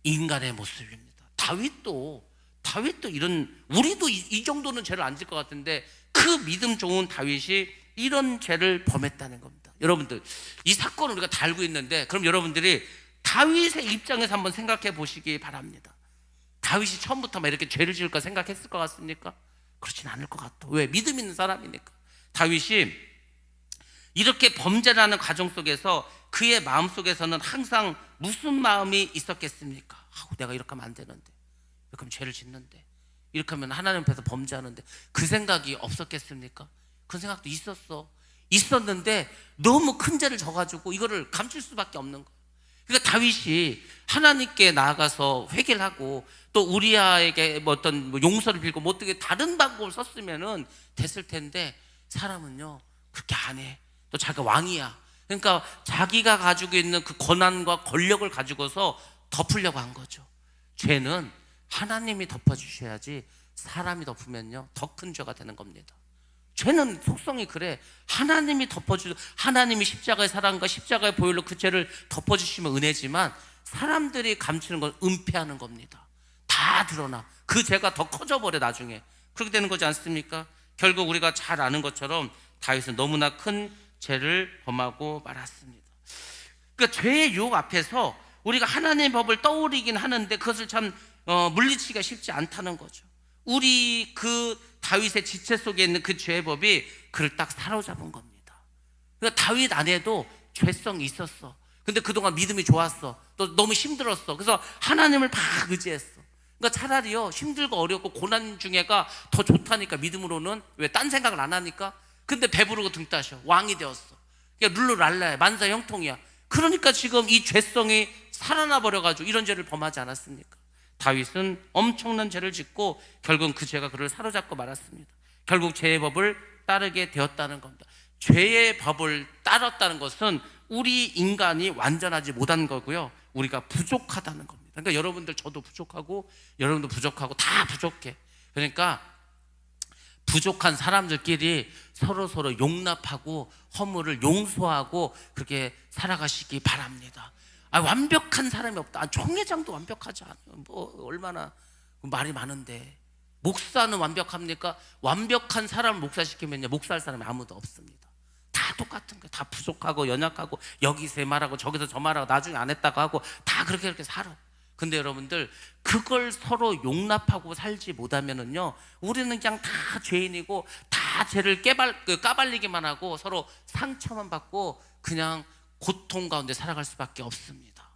인간의 모습입니다. 다윗도 우리도 이 정도는 죄를 안 질 것 같은데 그 믿음 좋은 다윗이 이런 죄를 범했다는 겁니다. 여러분들 이 사건을 우리가 다 알고 있는데, 그럼 여러분들이 다윗의 입장에서 한번 생각해 보시기 바랍니다. 다윗이 처음부터 막 이렇게 죄를 지을까 생각했을 것 같습니까? 그렇진 않을 것 같아. 왜? 믿음 있는 사람이니까. 다윗이 이렇게 범죄라는 과정 속에서 그의 마음속에서는 항상 무슨 마음이 있었겠습니까? 내가 이렇게 하면 안 되는데, 이렇게 하면 죄를 짓는데, 이렇게 하면 하나님 앞에서 범죄하는데, 그 생각이 없었겠습니까? 그 생각도 있었는데 너무 큰 죄를 져가지고 이거를 감출 수밖에 없는 거예요. 그러니까 다윗이 하나님께 나아가서 회개를 하고 또 우리아에게 어떤 용서를 빌고 뭐 어떻게 다른 방법을 썼으면은 됐을 텐데, 사람은요 그렇게 안 해. 또 자기가 왕이야. 그러니까 자기가 가지고 있는 그 권한과 권력을 가지고서 덮으려고 한 거죠. 죄는 하나님이 덮어주셔야지 사람이 덮으면요 더 큰 죄가 되는 겁니다. 죄는 속성이 그래. 하나님이 하나님이 십자가의 사랑과 십자가의 보혈로 그 죄를 덮어주시면 은혜지만, 사람들이 감추는 건 은폐하는 겁니다. 다 드러나. 그 죄가 더 커져버려 나중에. 그렇게 되는 거지 않습니까? 결국 우리가 잘 아는 것처럼 다윗은 너무나 큰 죄를 범하고 말았습니다. 그러니까 죄의 유혹 앞에서 우리가 하나님의 법을 떠올리긴 하는데 그것을 참 물리치기가 쉽지 않다는 거죠. 우리 그 다윗의 지체 속에 있는 그 죄의 법이 그를 딱 사로잡은 겁니다. 그러니까 다윗 안에도 죄성이 있었어. 근데 그동안 믿음이 좋았어. 또 너무 힘들었어. 그래서 하나님을 막 의지했어. 그러니까 차라리요 힘들고 어렵고 고난 중에가 더 좋다니까, 믿음으로는. 왜? 딴 생각을 안 하니까. 근데 배부르고 등 따셔. 왕이 되었어. 그러니까 룰루랄라야. 만사 형통이야. 그러니까 지금 이 죄성이 살아나 버려가지고 이런 죄를 범하지 않았습니까? 다윗은 엄청난 죄를 짓고 결국은 그 죄가 그를 사로잡고 말았습니다. 결국 죄의 법을 따르게 되었다는 겁니다. 죄의 법을 따랐다는 것은 우리 인간이 완전하지 못한 거고요, 우리가 부족하다는 겁니다. 그러니까 여러분들, 저도 부족하고 여러분도 부족하고 다 부족해. 그러니까 부족한 사람들끼리 서로 용납하고 허물을 용서하고 그렇게 살아가시기 바랍니다. 완벽한 사람이 없다. 총회장도 완벽하지 않아요. 뭐 얼마나 말이 많은데. 목사는 완벽합니까? 완벽한 사람을 목사시키면요 목사할 사람이 아무도 없습니다. 다 똑같은 거예요. 다 부족하고 연약하고 여기서 말하고 저기서 저 말하고 나중에 안 했다고 하고 다 그렇게 살아. 근데 여러분들, 그걸 서로 용납하고 살지 못하면은요 우리는 그냥 다 죄인이고 다 죄를 까발리기만 하고 서로 상처만 받고 그냥 고통 가운데 살아갈 수밖에 없습니다.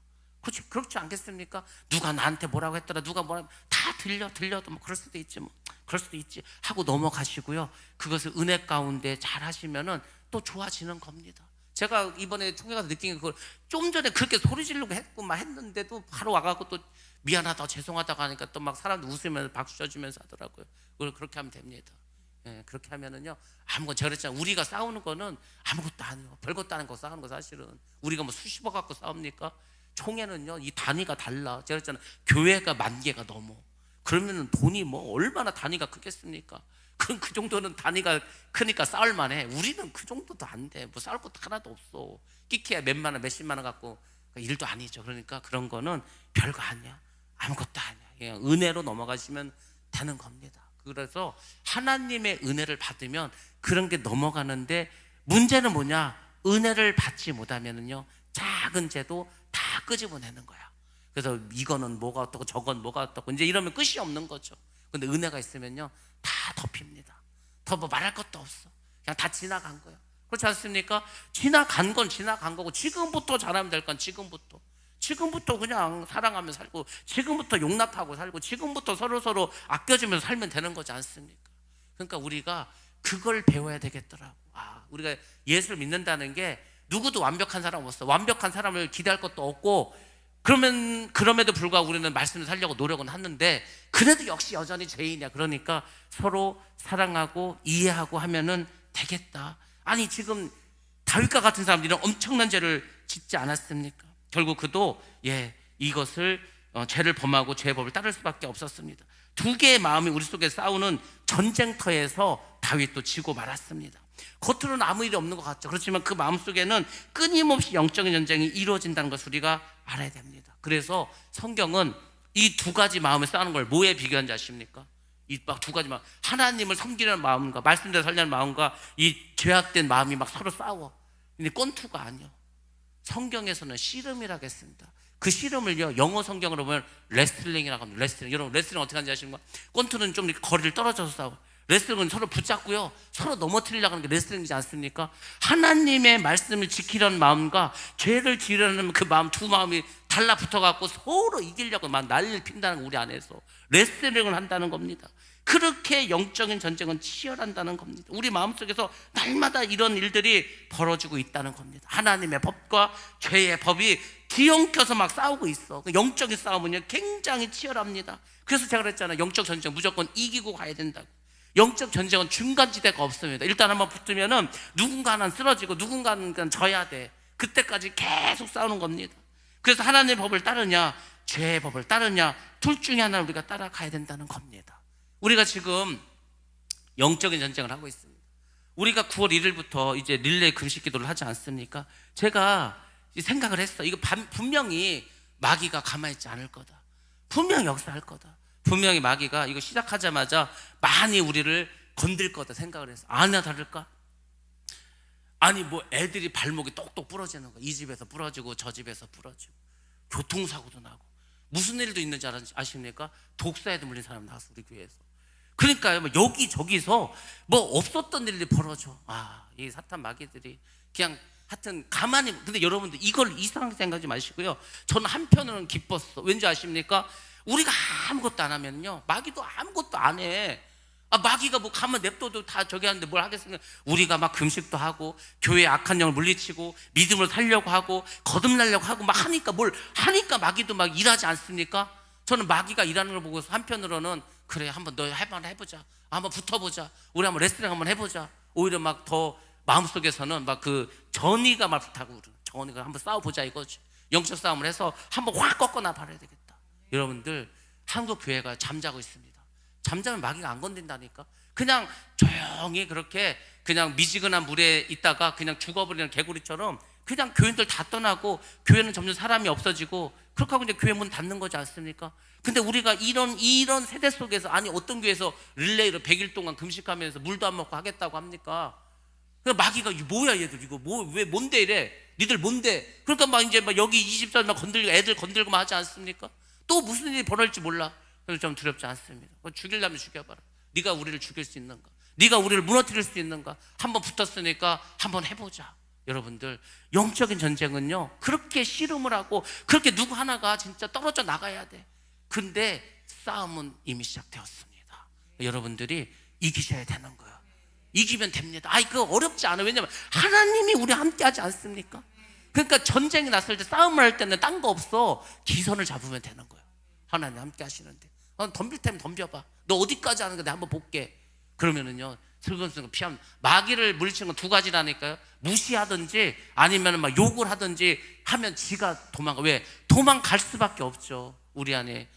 그렇지 않겠습니까? 누가 나한테 뭐라고 했더라, 누가 뭐라고, 다 들려도 뭐 그럴 수도 있지, 뭐 그럴 수도 있지 하고 넘어가시고요, 그것을 은혜 가운데 잘 하시면은 또 좋아지는 겁니다. 제가 이번에 총회 가서 느낀 게, 그걸 좀 전에 그렇게 소리 지르고 했고 막 했는데도 바로 와갖고 또 미안하다 죄송하다고 하니까 또 막 사람들 웃으면서 박수 쳐주면서 하더라고요. 그렇게 하면 됩니다. 예, 그렇게 하면은요 아무것도, 제가 그랬잖아요. 우리가 싸우는 거는 아무것도 아니에요. 별것도 아닌 거 싸우는 거. 사실은 우리가 뭐 수십억 갖고 싸웁니까? 총회는요 이 단위가 달라. 제가 그랬잖아요. 교회가 10,000개가 넘어. 그러면은 돈이 뭐 얼마나 단위가 크겠습니까? 그럼 그 정도는 단위가 크니까 싸울 만해. 우리는 그 정도도 안 돼. 뭐 싸울 것도 하나도 없어. 끼케야 몇만 원 몇십만 원 갖고 일도 아니죠. 그러니까 그런 거는 별거 아니야. 아무것도 아니야. 그냥 은혜로 넘어가시면 되는 겁니다. 그래서 하나님의 은혜를 받으면 그런 게 넘어가는데, 문제는 뭐냐? 은혜를 받지 못하면은요 작은 죄도 다 끄집어내는 거야. 그래서 이거는 뭐가 어떻고 저건 뭐가 어떻고 이제 이러면 끝이 없는 거죠. 근데 은혜가 있으면요 다 덮입니다. 더 뭐 말할 것도 없어. 그냥 다 지나간 거예요. 그렇지 않습니까? 지나간 건 지나간 거고, 지금부터 잘하면 될 건 지금부터 그냥 사랑하며 살고, 지금부터 용납하고 살고, 지금부터 서로 아껴주면서 살면 되는 거지 않습니까? 그러니까 우리가 그걸 배워야 되겠더라고. 우리가 예수를 믿는다는 게 누구도 완벽한 사람 없어. 완벽한 사람을 기대할 것도 없고, 그럼에도 불구하고 우리는 말씀을 살려고 노력은 하는데 그래도 역시 여전히 죄인이야. 그러니까 서로 사랑하고 이해하고 하면은 되겠다. 아니 지금 다윗과 같은 사람들은 엄청난 죄를 짓지 않았습니까? 결국 그도 이것을 죄를 범하고 죄의 법을 따를 수밖에 없었습니다. 두 개의 마음이 우리 속에 싸우는 전쟁터에서 다윗도 지고 말았습니다. 겉으로는 아무 일이 없는 것 같죠. 그렇지만 그 마음속에는 끊임없이 영적인 전쟁이 이루어진다는 것을 우리가 알아야 됩니다. 그래서 성경은 이 두 가지 마음을 싸우는 걸 뭐에 비교한지 아십니까? 이 막 두 가지 마음, 하나님을 섬기려는 마음과 말씀대로 살려는 마음과 이 죄악된 마음이 막 서로 싸워. 근데 권투가 아니요. 성경에서는 씨름이라고 했습니다. 그 씨름을요, 영어 성경으로 보면 레슬링이라고 합니다. 레슬링. 여러분, 레슬링 어떻게 하는지 아십니까? 권투는 좀 이렇게 거리를 떨어져서 싸워. 레슬링은 서로 붙잡고요, 서로 넘어뜨리려고 하는 게 레슬링이지 않습니까? 하나님의 말씀을 지키려는 마음과 죄를 지으려는 그 마음, 두 마음이 달라붙어갖고 서로 이기려고 막 난리를 핀다는 거, 우리 안에서 레슬링을 한다는 겁니다. 그렇게 영적인 전쟁은 치열한다는 겁니다. 우리 마음속에서 날마다 이런 일들이 벌어지고 있다는 겁니다. 하나님의 법과 죄의 법이 뒤엉켜서 막 싸우고 있어. 영적인 싸움은요, 굉장히 치열합니다. 그래서 제가 그랬잖아요. 영적 전쟁 무조건 이기고 가야 된다고. 영적 전쟁은 중간지대가 없습니다. 일단 한번 붙으면은 누군가는 쓰러지고 누군가는 져야 돼. 그때까지 계속 싸우는 겁니다. 그래서 하나님의 법을 따르냐, 죄의 법을 따르냐, 둘 중에 하나를 우리가 따라가야 된다는 겁니다. 우리가 지금 영적인 전쟁을 하고 있습니다. 우리가 9월 1일부터 이제 릴레이 금식 기도를 하지 않습니까? 제가 생각을 했어. 이거 분명히 마귀가 가만히 있지 않을 거다. 분명히 역사할 거다. 분명히 마귀가 이거 시작하자마자 많이 우리를 건들 거다 생각을 했어. 아니나 다를까? 아니 뭐 애들이 발목이 똑똑 부러지는 거야. 이 집에서 부러지고 저 집에서 부러지고 교통사고도 나고 무슨 일도 있는지 아십니까? 독사에도 물린 사람 나왔어, 우리 교회에서. 그러니까요, 뭐 여기저기서 뭐 없었던 일들이 벌어져. 이 사탄 마귀들이 그냥 하여튼 가만히. 근데 여러분들 이걸 이상하게 생각하지 마시고요, 저는 한편으로는 기뻤어. 왠지 아십니까? 우리가 아무것도 안 하면요, 마귀도 아무것도 안 해. 마귀가 뭐 가만 냅둬도 다 저기 하는데 뭘 하겠습니까? 우리가 막 금식도 하고 교회의 악한 영을 물리치고 믿음을 살려고 하고 거듭나려고 하고 막 하니까, 뭘 하니까 마귀도 막 일하지 않습니까? 저는 마귀가 일하는 걸 보고서 한편으로는 그래, 한번 너 해보자, 한번 붙어보자, 우리 한번 레슬링 한번 해보자. 오히려 막 더 마음속에서는 막 그 전의가 막 불타고, 전의가 한번 싸워보자 이거지. 영적 싸움을 해서 한번 확 꺾어놔 봐야 되겠다. 여러분들, 한국 교회가 잠자고 있습니다. 잠자면 마귀가 안 건든다니까. 그냥 조용히 그렇게 그냥 미지근한 물에 있다가 그냥 죽어버리는 개구리처럼 그냥 교인들 다 떠나고 교회는 점점 사람이 없어지고 그렇게 하고 이제 교회 문 닫는 거지 않습니까? 근데 우리가 이런 세대 속에서, 아니 어떤 교회에서 릴레이로 100일 동안 금식하면서 물도 안 먹고 하겠다고 합니까? 그러니까 마귀가 뭐야 얘들, 이거 왜 뭔데 이래, 니들 뭔데? 그러니까 막 이제 막 여기 20살만 건들고 애들 건들고만 하지 않습니까? 또 무슨 일이 벌어질지 몰라. 그래서 좀 두렵지 않습니다. 죽이려면 죽여봐라. 네가 우리를 죽일 수 있는가? 네가 우리를 무너뜨릴 수 있는가? 한번 붙었으니까 한번 해보자. 여러분들, 영적인 전쟁은요, 그렇게 씨름을 하고 그렇게 누구 하나가 진짜 떨어져 나가야 돼. 근데 싸움은 이미 시작되었습니다. 여러분들이 이기셔야 되는 거예요. 이기면 됩니다. 그거 어렵지 않아요. 왜냐하면 하나님이 우리 함께 하지 않습니까? 그러니까 전쟁이 났을 때, 싸움을 할 때는 딴 거 없어. 기선을 잡으면 되는 거예요. 하나님 함께 하시는데, 덤빌 테면 덤벼봐. 너 어디까지 하는 거 내가 한번 볼게. 그러면은요, 슬금슬금 피하면. 마귀를 물리치는 건 두 가지라니까요. 무시하든지 아니면 막 욕을 하든지 하면 지가 도망가. 왜? 도망갈 수밖에 없죠. 우리 안에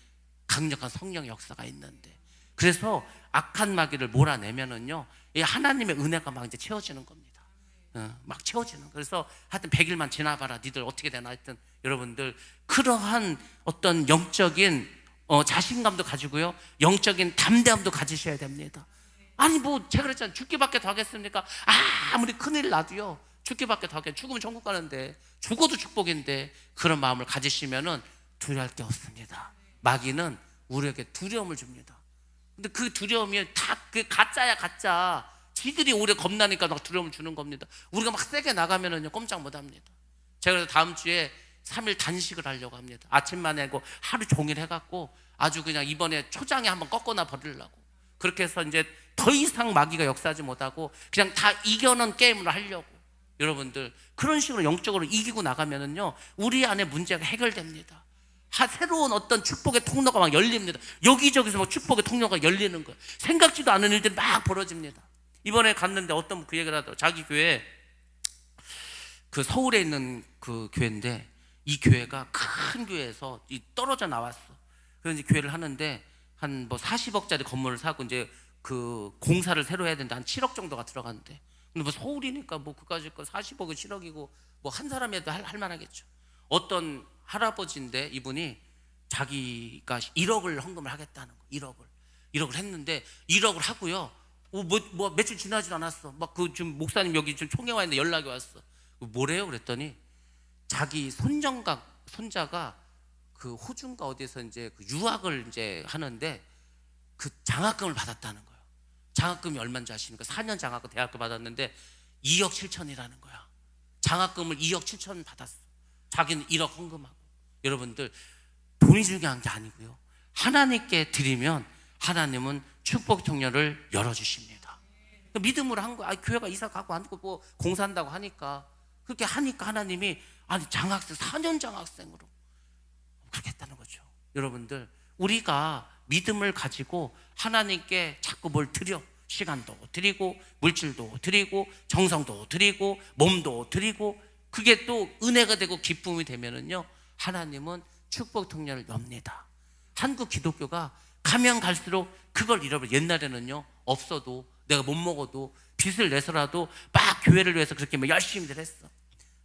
강력한 성령의 역사가 있는데. 그래서 악한 마귀를 몰아내면은요, 이 하나님의 은혜가 막 이제 채워지는 겁니다. 막 채워지는. 그래서 하여튼 100일만 지나봐라. 니들 어떻게 되나. 하여튼 여러분들, 그러한 어떤 영적인 자신감도 가지고요, 영적인 담대함도 가지셔야 됩니다. 아니 뭐 제가 그랬잖아요. 죽기밖에 더 하겠습니까? 아무리 큰일 나도요, 죽기밖에 더 하겠. 죽으면 천국 가는데, 죽어도 축복인데, 그런 마음을 가지시면은 두려울 게 없습니다. 마귀는 우리에게 두려움을 줍니다. 근데 그 두려움이 다 그 가짜야, 가짜. 지들이 오히려 겁나니까 막 두려움을 주는 겁니다. 우리가 막 세게 나가면은요, 꼼짝 못 합니다. 제가 그래서 다음 주에 3일 단식을 하려고 합니다. 아침만 해고 하루 종일 해갖고 아주 그냥 이번에 초장에 한번 꺾어놔 버리려고. 그렇게 해서 이제 더 이상 마귀가 역사하지 못하고 그냥 다 이겨는 게임을 하려고. 여러분들, 그런 식으로 영적으로 이기고 나가면은요, 우리 안에 문제가 해결됩니다. 새로운 어떤 축복의 통로가 막 열립니다. 여기저기서 막 축복의 통로가 열리는 거예요. 생각지도 않은 일들이 막 벌어집니다. 이번에 갔는데 어떤 분 그 얘기를 하더라고요. 자기 교회, 그 서울에 있는 그 교회인데, 이 교회가 큰 교회에서 떨어져 나왔어. 그래서 이제 교회를 하는데 한 뭐 40억짜리 건물을 사고 이제 그 공사를 새로 해야 되는데 한 7억 정도가 들어가는데, 근데 뭐 서울이니까 뭐 그까짓 거 40억은 7억이고 뭐 한 사람이라도 할 만하겠죠. 어떤 할아버지인데 이분이 자기가 1억을 헌금을 하겠다는 거. 1억을 했는데 1억을 하고요. 뭐 며칠 지나지도 않았어. 막 그 지금 목사님 여기 지금 총회 와 있는데 연락이 왔어. 뭐래요? 그랬더니 자기 손자가 그 호주인가 어디서 이제 그 유학을 이제 하는데 그 장학금을 받았다는 거예요. 장학금이 얼마인지 아십니까? 4년 장학금 대학교 받았는데 2억 7천이라는 거야. 장학금을 2억 7천 받았어. 자기는 1억 헌금하고. 여러분들, 돈이 중요한 게 아니고요, 하나님께 드리면 하나님은 축복 통로를 열어주십니다. 믿음으로 한 거야. 교회가 이사 가고 안 뭐 공사한다고 하니까, 그렇게 하니까 하나님이 아니 장학생 4년 장학생으로 그렇게 했다는 거죠. 여러분들, 우리가 믿음을 가지고 하나님께 자꾸 뭘 드려, 시간도 드리고 물질도 드리고 정성도 드리고 몸도 드리고, 그게 또 은혜가 되고 기쁨이 되면은요, 하나님은 축복 통로를 엽니다. 한국 기독교가 가면 갈수록 그걸 잃어버려. 옛날에는요, 없어도 내가 못 먹어도 빚을 내서라도 막 교회를 위해서 그렇게 막 열심히들 했어.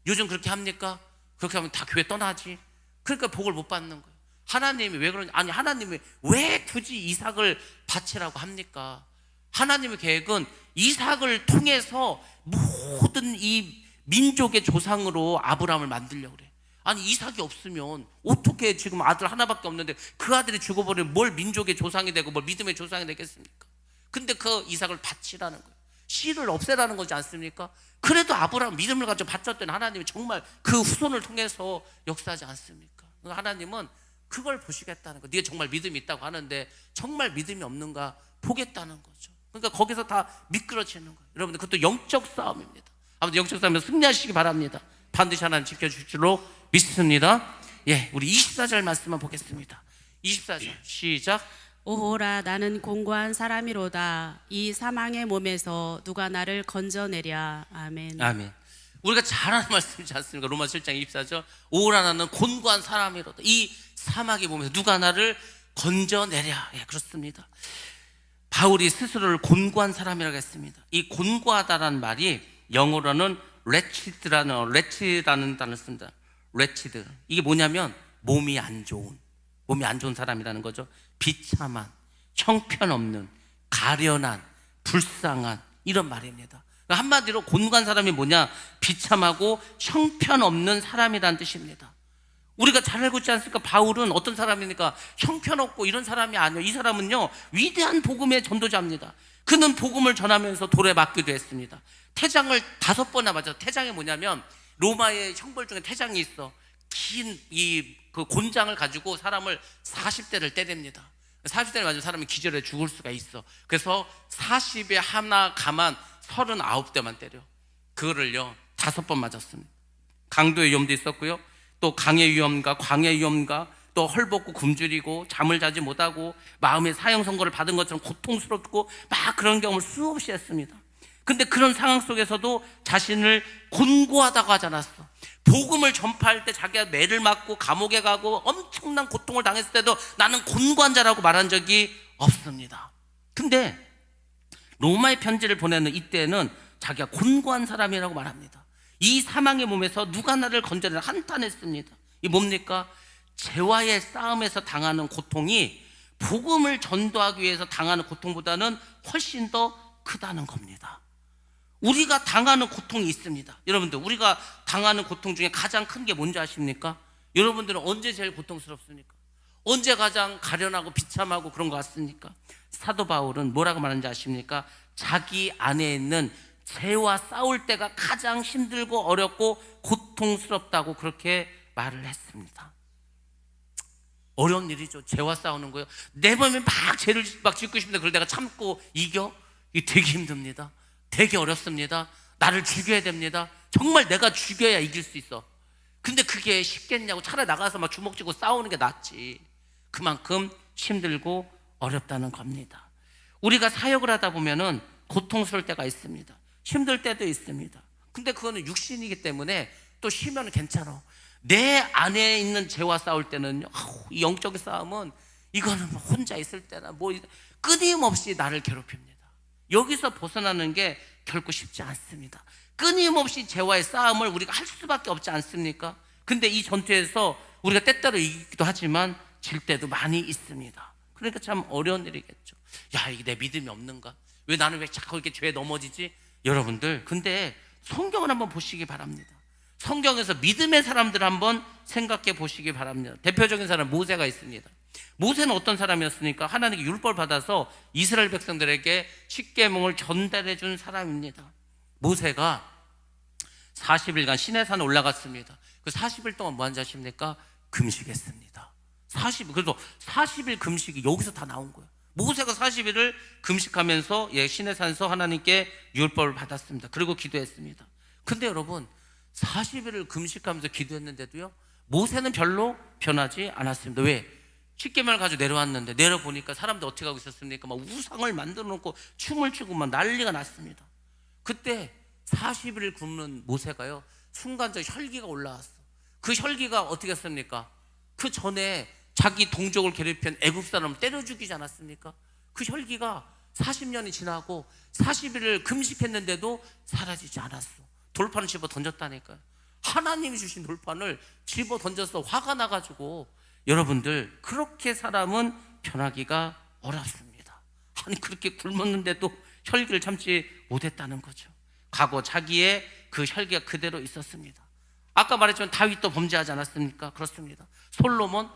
요즘 그렇게 합니까? 그렇게 하면 다 교회 떠나지. 그러니까 복을 못 받는 거예요. 하나님이 왜 그러냐? 아니, 하나님이 왜 굳이 이삭을 바치라고 합니까? 하나님의 계획은 이삭을 통해서 모든 이 민족의 조상으로 아브라함을 만들려고 그래. 아니, 이삭이 없으면 어떻게 지금 아들 하나밖에 없는데 그 아들이 죽어버리면 뭘 민족의 조상이 되고 뭘 믿음의 조상이 되겠습니까? 근데 그 이삭을 바치라는 거예요. 씨를 없애라는 거지 않습니까? 그래도 아브라함 믿음을 가지고 바쳤더니 하나님이 정말 그 후손을 통해서 역사하지 않습니까? 하나님은 그걸 보시겠다는 거예요. 네가 정말 믿음이 있다고 하는데 정말 믿음이 없는가 보겠다는 거죠. 그러니까 거기서 다 미끄러지는 거예요. 여러분들, 그것도 영적 싸움입니다. 아무튼 영적 싸움에서 승리하시기 바랍니다. 반드시 하나님 지켜줄 줄로 믿습니다. 예, 우리 24절 말씀만 보겠습니다. 24절 시작. 오호라, 나는 공고한 사람이로다. 이 사망의 몸에서 누가 나를 건져내랴. 아멘. 아멘. 우리가 잘 아는 말씀이지 않습니까? 로마서 7장 24절. 오호라, 나는 곤고한 사람이로다. 이 사막의 몸에서 누가 나를 건져내랴. 예, 그렇습니다. 바울이 스스로를 곤고한 사람이라고 했습니다. 이 곤고하다라는 말이 영어로는 wretched라는 단어를 씁니다. wretched. 이게 뭐냐면 몸이 안 좋은 사람이라는 거죠. 비참한, 형편없는, 가련한, 불쌍한, 이런 말입니다. 한마디로 곤고한 사람이 뭐냐? 비참하고 형편없는 사람이라는 뜻입니다. 우리가 잘 알고 있지 않습니까? 바울은 어떤 사람입니까? 형편없고 이런 사람이 아니에요. 이 사람은요, 위대한 복음의 전도자입니다. 그는 복음을 전하면서 돌에 맞기도 했습니다. 태장을 5번이나 맞아요. 태장이 뭐냐면 로마의 형벌 중에 태장이 있어. 긴 그 곤장을 가지고 사람을 40대를 때립니다. 40대를 맞으면 사람이 기절해 죽을 수가 있어. 그래서 40에 하나 가만 39대만 때려. 그거를요 5번 맞았습니다. 강도의 위험도 있었고요, 또 강의 위험과 광의 위험과 또 헐벗고 굶주리고 잠을 자지 못하고 마음의 사형 선고를 받은 것처럼 고통스럽고 막 그런 경험을 수없이 했습니다. 근데 그런 상황 속에서도 자신을 곤고하다고 하지 않았어. 복음을 전파할 때 자기가 매를 맞고 감옥에 가고 엄청난 고통을 당했을 때도 나는 곤고한 자라고 말한 적이 없습니다. 근데 로마의 편지를 보내는 이때는 자기가 곤고한 사람이라고 말합니다. 이 사망의 몸에서 누가 나를 건져내라 한탄했습니다. 이 뭡니까? 죄와의 싸움에서 당하는 고통이 복음을 전도하기 위해서 당하는 고통보다는 훨씬 더 크다는 겁니다. 우리가 당하는 고통이 있습니다. 여러분들, 우리가 당하는 고통 중에 가장 큰 게 뭔지 아십니까? 여러분들은 언제 제일 고통스럽습니까? 언제 가장 가련하고 비참하고 그런 것 같습니까? 사도 바울은 뭐라고 말하는지 아십니까? 자기 안에 있는 죄와 싸울 때가 가장 힘들고 어렵고 고통스럽다고 그렇게 말을 했습니다. 어려운 일이죠. 죄와 싸우는 거예요. 내 몸에 막 죄를 막 짓고 싶은데 그걸 내가 참고 이겨? 이게 되게 힘듭니다. 되게 어렵습니다. 나를 죽여야 됩니다. 정말 내가 죽여야 이길 수 있어. 근데 그게 쉽겠냐고. 차라리 나가서 막 주먹 쥐고 싸우는 게 낫지. 그만큼 힘들고 어렵다는 겁니다. 우리가 사역을 하다 보면은 고통스러울 때가 있습니다. 힘들 때도 있습니다. 근데 그거는 육신이기 때문에 또 쉬면 괜찮아. 내 안에 있는 죄와 싸울 때는 이 영적인 싸움은 이거는 혼자 있을 때나 뭐 끊임없이 나를 괴롭힙니다. 여기서 벗어나는 게 결코 쉽지 않습니다. 끊임없이 죄와의 싸움을 우리가 할 수밖에 없지 않습니까? 근데 이 전투에서 우리가 때때로 이기기도 하지만 질 때도 많이 있습니다. 그러니까 참 어려운 일이겠죠. 야, 이게 내 믿음이 없는가? 왜 나는 왜 자꾸 이렇게 죄에 넘어지지? 여러분들, 근데 성경을 한번 보시기 바랍니다. 성경에서 믿음의 사람들 한번 생각해 보시기 바랍니다. 대표적인 사람 모세가 있습니다. 모세는 어떤 사람이었습니까? 하나님께 율법을 받아서 이스라엘 백성들에게 십계명을 전달해 준 사람입니다. 모세가 40일간 시내산에 올라갔습니다. 그 40일 동안 뭐 한지 아십니까? 금식했습니다. 그래서 40일 금식이 여기서 다 나온 거예요. 모세가 40일을 금식하면서 시내산에서 하나님께 율법을 받았습니다. 그리고 기도했습니다. 근데 여러분 40일을 금식하면서 기도했는데도요, 모세는 별로 변하지 않았습니다. 왜? 십계명을 가지고 내려왔는데 내려보니까 사람들 어떻게 하고 있었습니까? 막 우상을 만들어 놓고 춤을 추고 막 난리가 났습니다. 그때 40일을 굶는 모세가요, 순간적으로 혈기가 올라왔어. 그 혈기가 어떻게 했습니까? 그 전에 자기 동족을 괴롭힌 애굽 사람을 때려 죽이지 않았습니까? 그 혈기가 40년이 지나고 40일을 금식했는데도 사라지지 않았어. 돌판을 집어 던졌다니까요. 하나님이 주신 돌판을 집어 던져서 화가 나가지고, 여러분들 그렇게 사람은 변하기가 어렵습니다. 아니 그렇게 굶었는데도 혈기를 참지 못했다는 거죠. 과거 자기의 그 혈기가 그대로 있었습니다. 아까 말했지만 다윗도 범죄하지 않았습니까? 그렇습니다. 솔로몬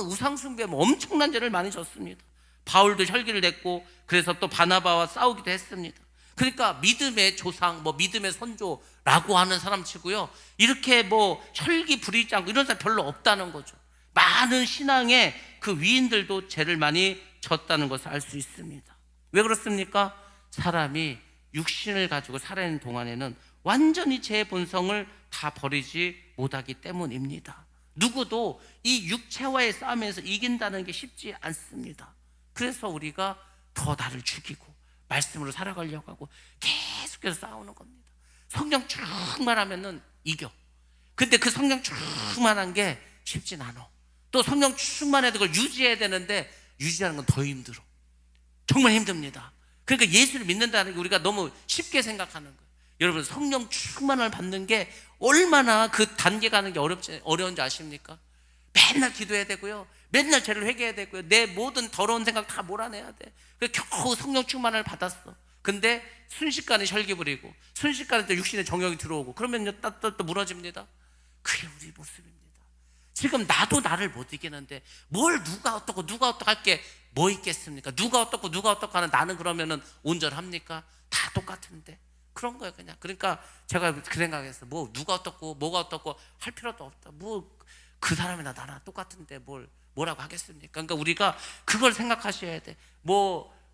우상 숭배에 엄청난 죄를 많이 졌습니다. 바울도 혈기를 냈고, 그래서 또 바나바와 싸우기도 했습니다. 그러니까 믿음의 조상, 믿음의 선조라고 하는 사람 치고요, 이렇게 혈기 부리지 않고 이런 사람 별로 없다는 거죠. 많은 신앙의 그 위인들도 죄를 많이 졌다는 것을 알 수 있습니다. 왜 그렇습니까? 사람이 육신을 가지고 살아있는 동안에는 완전히 제 본성을 다 버리지 못하기 때문입니다. 누구도 이 육체와의 싸움에서 이긴다는 게 쉽지 않습니다. 그래서 우리가 더 나를 죽이고 말씀으로 살아가려고 하고 계속해서 싸우는 겁니다. 성령 충만하면은 이겨. 근데 그 성령 충만한 게 쉽진 않아. 또 성령 충만해도 그걸 유지해야 되는데 유지하는 건 더 힘들어. 정말 힘듭니다. 그러니까 예수를 믿는다는 게 우리가 너무 쉽게 생각하는 거예요. 여러분 성령 충만을 받는 게 얼마나 그 단계 가는 게 어려운지 아십니까? 맨날 기도해야 되고요, 맨날 죄를 회개해야 되고요, 내 모든 더러운 생각 다 몰아내야 돼. 그래서 겨우 성령 충만을 받았어. 근데 순식간에 혈기 부리고 순식간에 또 육신의 정욕이 들어오고 그러면 또 무너집니다. 그게 우리 모습입니다. 지금 나도 나를 못 이기는데 뭘 누가 어떻고 할 게 뭐 있겠습니까? 누가 어떻고 하는 나는 그러면은 온전합니까? 다 똑같은데. 그런 거예요 그냥. 그러니까 제가 그 생각했어요. 누가 어떻고 뭐가 어떻고 할 필요도 없다. 그 사람이나 나나 똑같은데 뭐라고 하겠습니까? 그러니까 우리가 그걸 생각하셔야 돼.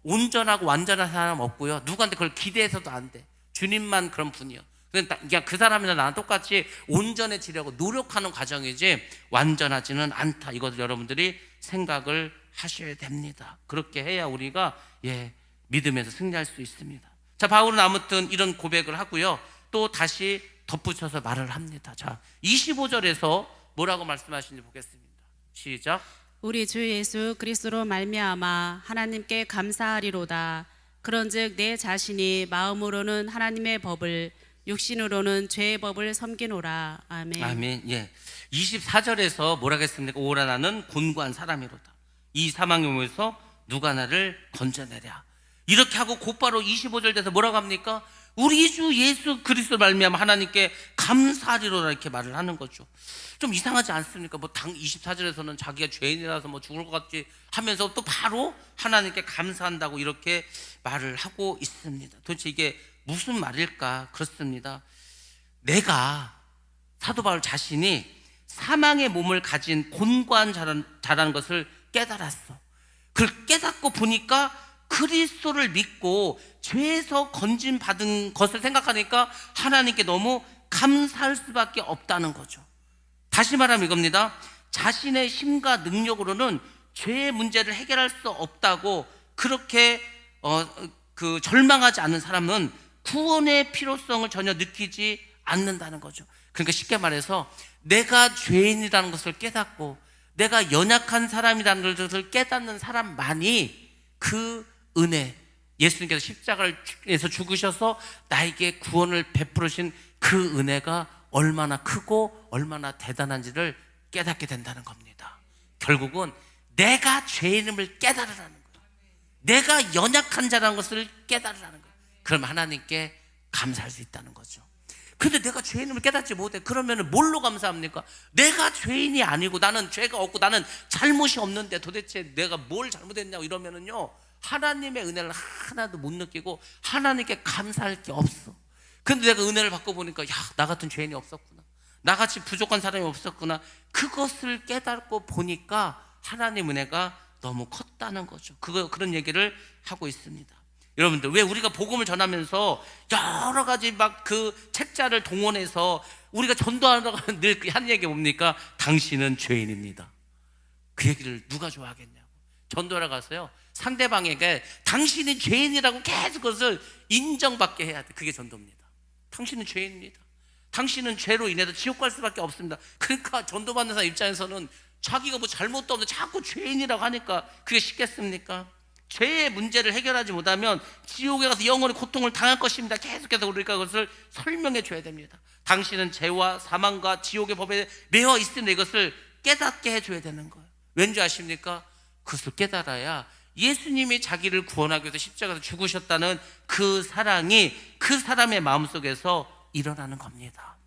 온전하고 완전한 사람 없고요, 누구한테 그걸 기대해서도 안 돼. 주님만 그런 분이요. 그냥 그 사람이나 나랑 똑같이 온전해지려고 노력하는 과정이지 완전하지는 않다. 이것을 여러분들이 생각을 하셔야 됩니다. 그렇게 해야 우리가 믿음에서 승리할 수 있습니다. 자, 바울은 아무튼 이런 고백을 하고요, 또 다시 덧붙여서 말을 합니다. 자, 25절에서 뭐라고 말씀하시는지 보겠습니다. 시작. 우리 주 예수 그리스도로 말미암아 하나님께 감사하리로다. 그런즉 내 자신이 마음으로는 하나님의 법을, 육신으로는 죄의 법을 섬기노라. 아멘. 아멘. 24절에서 뭐라고 했습니까? 오라 나는 곤고한 사람이로다. 이 사망의 몸에서 누가 나를 건져내랴. 이렇게 하고 곧바로 25절 돼서 뭐라고 합니까? 우리 주 예수 그리스도 말미암아 하나님께 감사하리로다, 이렇게 말을 하는 거죠. 좀 이상하지 않습니까? 24절에서는 자기가 죄인이라서 죽을 것 같지 하면서 또 바로 하나님께 감사한다고 이렇게 말을 하고 있습니다. 도대체 이게 무슨 말일까? 그렇습니다. 내가, 사도 바울 자신이 사망의 몸을 가진 곤고한 자라는 것을 깨달았어. 그걸 깨닫고 보니까 그리스도를 믿고 죄에서 건진 받은 것을 생각하니까 하나님께 너무 감사할 수밖에 없다는 거죠. 다시 말하면 이겁니다. 자신의 힘과 능력으로는 죄의 문제를 해결할 수 없다고 그렇게 절망하지 않는 사람은 구원의 필요성을 전혀 느끼지 않는다는 거죠. 그러니까 쉽게 말해서 내가 죄인이라는 것을 깨닫고 내가 연약한 사람이라는 것을 깨닫는 사람만이 그 은혜, 예수님께서 십자가에서 죽으셔서 나에게 구원을 베풀으신 그 은혜가 얼마나 크고 얼마나 대단한지를 깨닫게 된다는 겁니다. 결국은 내가 죄인임을 깨달으라는 거예요. 내가 연약한 자라는 것을 깨달으라는 거예요. 그럼 하나님께 감사할 수 있다는 거죠. 근데 내가 죄인임을 깨닫지 못해. 그러면 뭘로 감사합니까? 내가 죄인이 아니고 나는 죄가 없고 나는 잘못이 없는데 도대체 내가 뭘 잘못했냐고 이러면은요, 하나님의 은혜를 하나도 못 느끼고 하나님께 감사할 게 없어. 근데 내가 은혜를 받고 보니까, 야, 나 같은 죄인이 없었구나, 나같이 부족한 사람이 없었구나. 그것을 깨닫고 보니까 하나님 은혜가 너무 컸다는 거죠. 그런 얘기를 하고 있습니다. 여러분들, 왜 우리가 복음을 전하면서 여러 가지 막 그 책자를 동원해서 우리가 전도하다가 늘 하는 얘기 뭡니까? 당신은 죄인입니다. 그 얘기를 누가 좋아하겠냐고. 전도하러 가서요, 상대방에게 당신이 죄인이라고 계속 그것을 인정받게 해야 돼. 그게 전도입니다. 당신은 죄인입니다. 당신은 죄로 인해서 지옥 갈 수밖에 없습니다. 그러니까 전도받는 사람 입장에서는 자기가 뭐 잘못도 없는데 자꾸 죄인이라고 하니까 그게 쉽겠습니까? 죄의 문제를 해결하지 못하면 지옥에 가서 영원히 고통을 당할 것입니다. 계속해서 우리가 그것을 설명해 줘야 됩니다. 당신은 죄와 사망과 지옥의 법에 매여 있으면 이것을 깨닫게 해줘야 되는 거예요. 왠지 아십니까? 그것을 깨달아야 예수님이 자기를 구원하기 위해서 십자가에서 죽으셨다는 그 사랑이 그 사람의 마음속에서 일어나는 겁니다.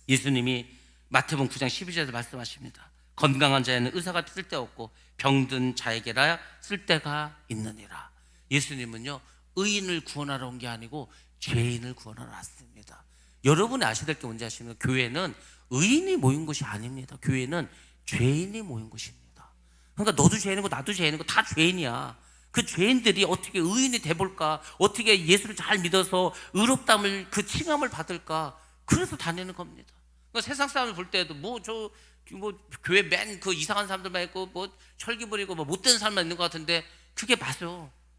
예수님이 마태복음 9장 12절에서 말씀하십니다. 건강한 자에는 의사가 쓸데없고 병든 자에게라 쓸데가 있느니라. 예수님은요, 의인을 구원하러 온 게 아니고 죄인을 구원하러 왔습니다. 여러분이 아셔야 될 게 뭔지 아십니까? 교회는 의인이 모인 것이 아닙니다. 교회는 죄인이 모인 것입니다. 그러니까 너도 죄인이고 나도 죄인이고 다 죄인이야. 그 죄인들이 어떻게 의인이 돼볼까, 어떻게 예수를 잘 믿어서 의롭다함을, 그 칭함을 받을까, 그래서 다니는 겁니다. 그러니까 세상 사람을 볼 때도 교회 맨 그 이상한 사람들만 있고 철기 부리고 못된 사람만 있는 것 같은데, 그게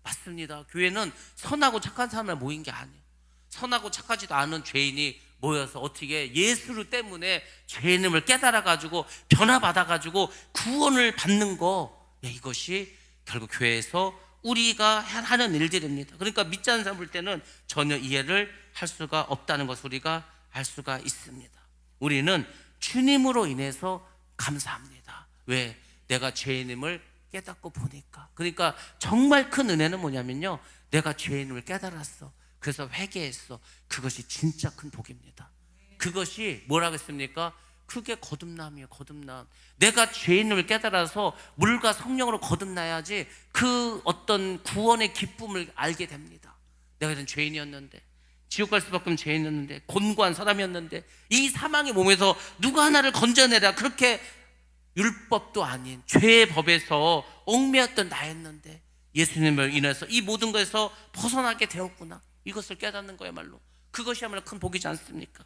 맞습니다. 교회는 선하고 착한 사람만 모인 게 아니에요. 선하고 착하지도 않은 죄인이 모여서 어떻게 예수 때문에 죄인임을 깨달아가지고 변화받아가지고 구원을 받는 거, 이것이 결국 교회에서 우리가 하는 일들입니다. 그러니까 믿지 않는 사람 볼 때는 전혀 이해를 할 수가 없다는 것을 우리가 알 수가 있습니다. 우리는 주님으로 인해서 감사합니다. 왜? 내가 죄인임을 깨닫고 보니까. 그러니까 정말 큰 은혜는 뭐냐면요, 내가 죄인임을 깨달았어, 그래서 회개했어. 그것이 진짜 큰 복입니다. 그것이 뭐라고 했습니까? 그게 거듭남이에요. 거듭남. 내가 죄인임을 깨달아서 물과 성령으로 거듭나야지 그 어떤 구원의 기쁨을 알게 됩니다. 내가 이런 죄인이었는데, 지옥 갈 수밖에 없는 죄인이었는데, 곤고한 사람이었는데, 이 사망의 몸에서 누가 나를 건져내라, 그렇게 율법도 아닌 죄의 법에서 얽매였던 나였는데 예수님을 인해서 이 모든 것에서 벗어나게 되었구나. 이것을 깨닫는 거야말로, 그것이야말로 큰 복이지 않습니까?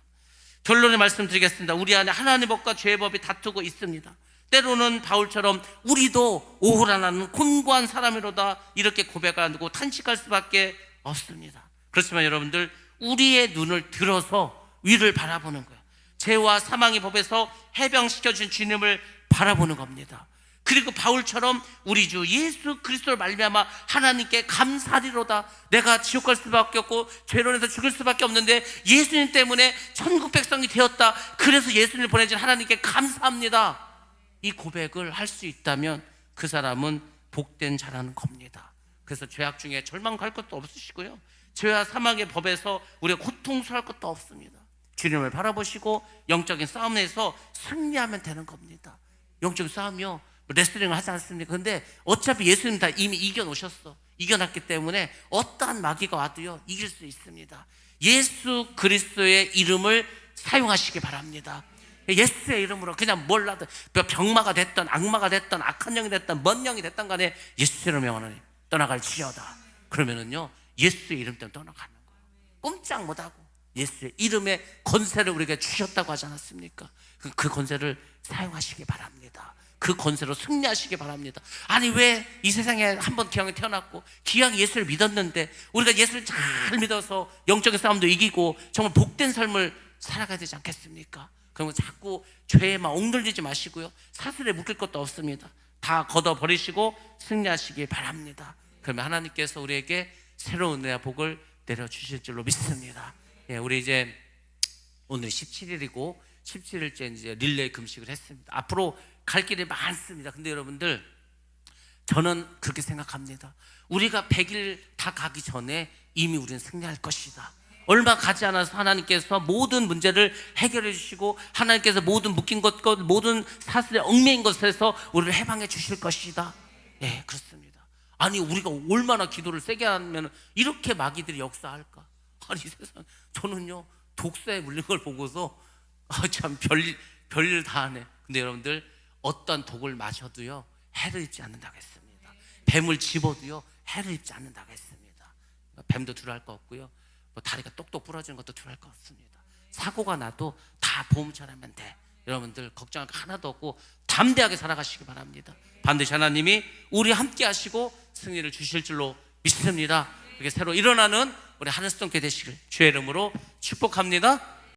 결론을 말씀드리겠습니다. 우리 안에 하나님의 법과 죄의 법이 다투고 있습니다. 때로는 바울처럼 우리도 오호라나는 곤고한 사람이로다, 이렇게 고백하고 탄식할 수밖에 없습니다. 그렇지만 여러분들, 우리의 눈을 들어서 위를 바라보는 거예요. 죄와 사망의 법에서 해방시켜준 주님을 바라보는 겁니다. 그리고 바울처럼 우리 주 예수 그리스도를 말미암아 하나님께 감사하리로다. 내가 지옥 갈 수밖에 없고 죄로 인해서 죽을 수밖에 없는데 예수님 때문에 천국 백성이 되었다. 그래서 예수님을 보내신 하나님께 감사합니다. 이 고백을 할 수 있다면 그 사람은 복된 자라는 겁니다. 그래서 죄악 중에 절망할 것도 없으시고요, 죄와 사망의 법에서 우리가 고통스러울 것도 없습니다. 주님을 바라보시고 영적인 싸움에서 승리하면 되는 겁니다. 영적인 싸움이요, 레슬링을 하지 않습니까? 그런데 어차피 예수님 다 이미 이겨놓으셨어. 이겨놨기 때문에 어떠한 마귀가 와도요, 이길 수 있습니다. 예수 그리스도의 이름을 사용하시기 바랍니다. 예수의 이름으로 그냥 몰라도 병마가 됐던 악마가 됐던 악한 영이 됐던 먼 영이 됐던 간에 예수의 이름 명하노니 떠나갈지어다. 그러면은요, 예수의 이름 때문에 떠나가는 거예요. 꼼짝 못하고 예수의 이름의 건세를 우리에게 주셨다고 하지 않았습니까? 그 건세를 사용하시기 바랍니다. 그 건세로 승리하시기 바랍니다. 아니, 왜 이 세상에 한번 기왕에 태어났고 기왕 예수를 믿었는데 우리가 예수를 잘 믿어서 영적인 싸움도 이기고 정말 복된 삶을 살아가야 되지 않겠습니까? 그러면 자꾸 죄에만 옥눌리지 마시고요, 사슬에 묶일 것도 없습니다. 다 걷어버리시고 승리하시기 바랍니다. 그러면 하나님께서 우리에게 새로운 은혜와 복을 내려주실 줄로 믿습니다. 예, 우리 이제 오늘 17일이고 17일째 이제 릴레이 금식을 했습니다. 앞으로 갈 길이 많습니다. 근데 여러분들, 저는 그렇게 생각합니다. 우리가 100일 다 가기 전에 이미 우리는 승리할 것이다. 얼마 가지 않아서 하나님께서 모든 문제를 해결해 주시고 하나님께서 모든 묶인 것, 모든 사슬에 얽매인 것에서 우리를 해방해 주실 것이다. 예, 그렇습니다. 아니 우리가 얼마나 기도를 세게 하면 이렇게 마귀들이 역사할까? 아니 세상, 저는요 독사에 물린 걸 보고서 참 별일 다 하네. 근데 여러분들 어떤 독을 마셔도요 해를 입지 않는다고 했습니다. 뱀을 집어도요 해를 입지 않는다고 했습니다. 뱀도 두려워할 거 없고요, 뭐 다리가 똑똑 부러지는 것도 두려워할 거 없습니다. 사고가 나도 다 보험처럼하면 돼. 여러분들 걱정할 거 하나도 없고 담대하게 살아가시기 바랍니다. 반드시 하나님이 우리 함께 하시고 승리를 주실 줄로 믿습니다. 이렇게 새로 일어나는 우리 하늘성교회 되시길 주의 이름으로 축복합니다.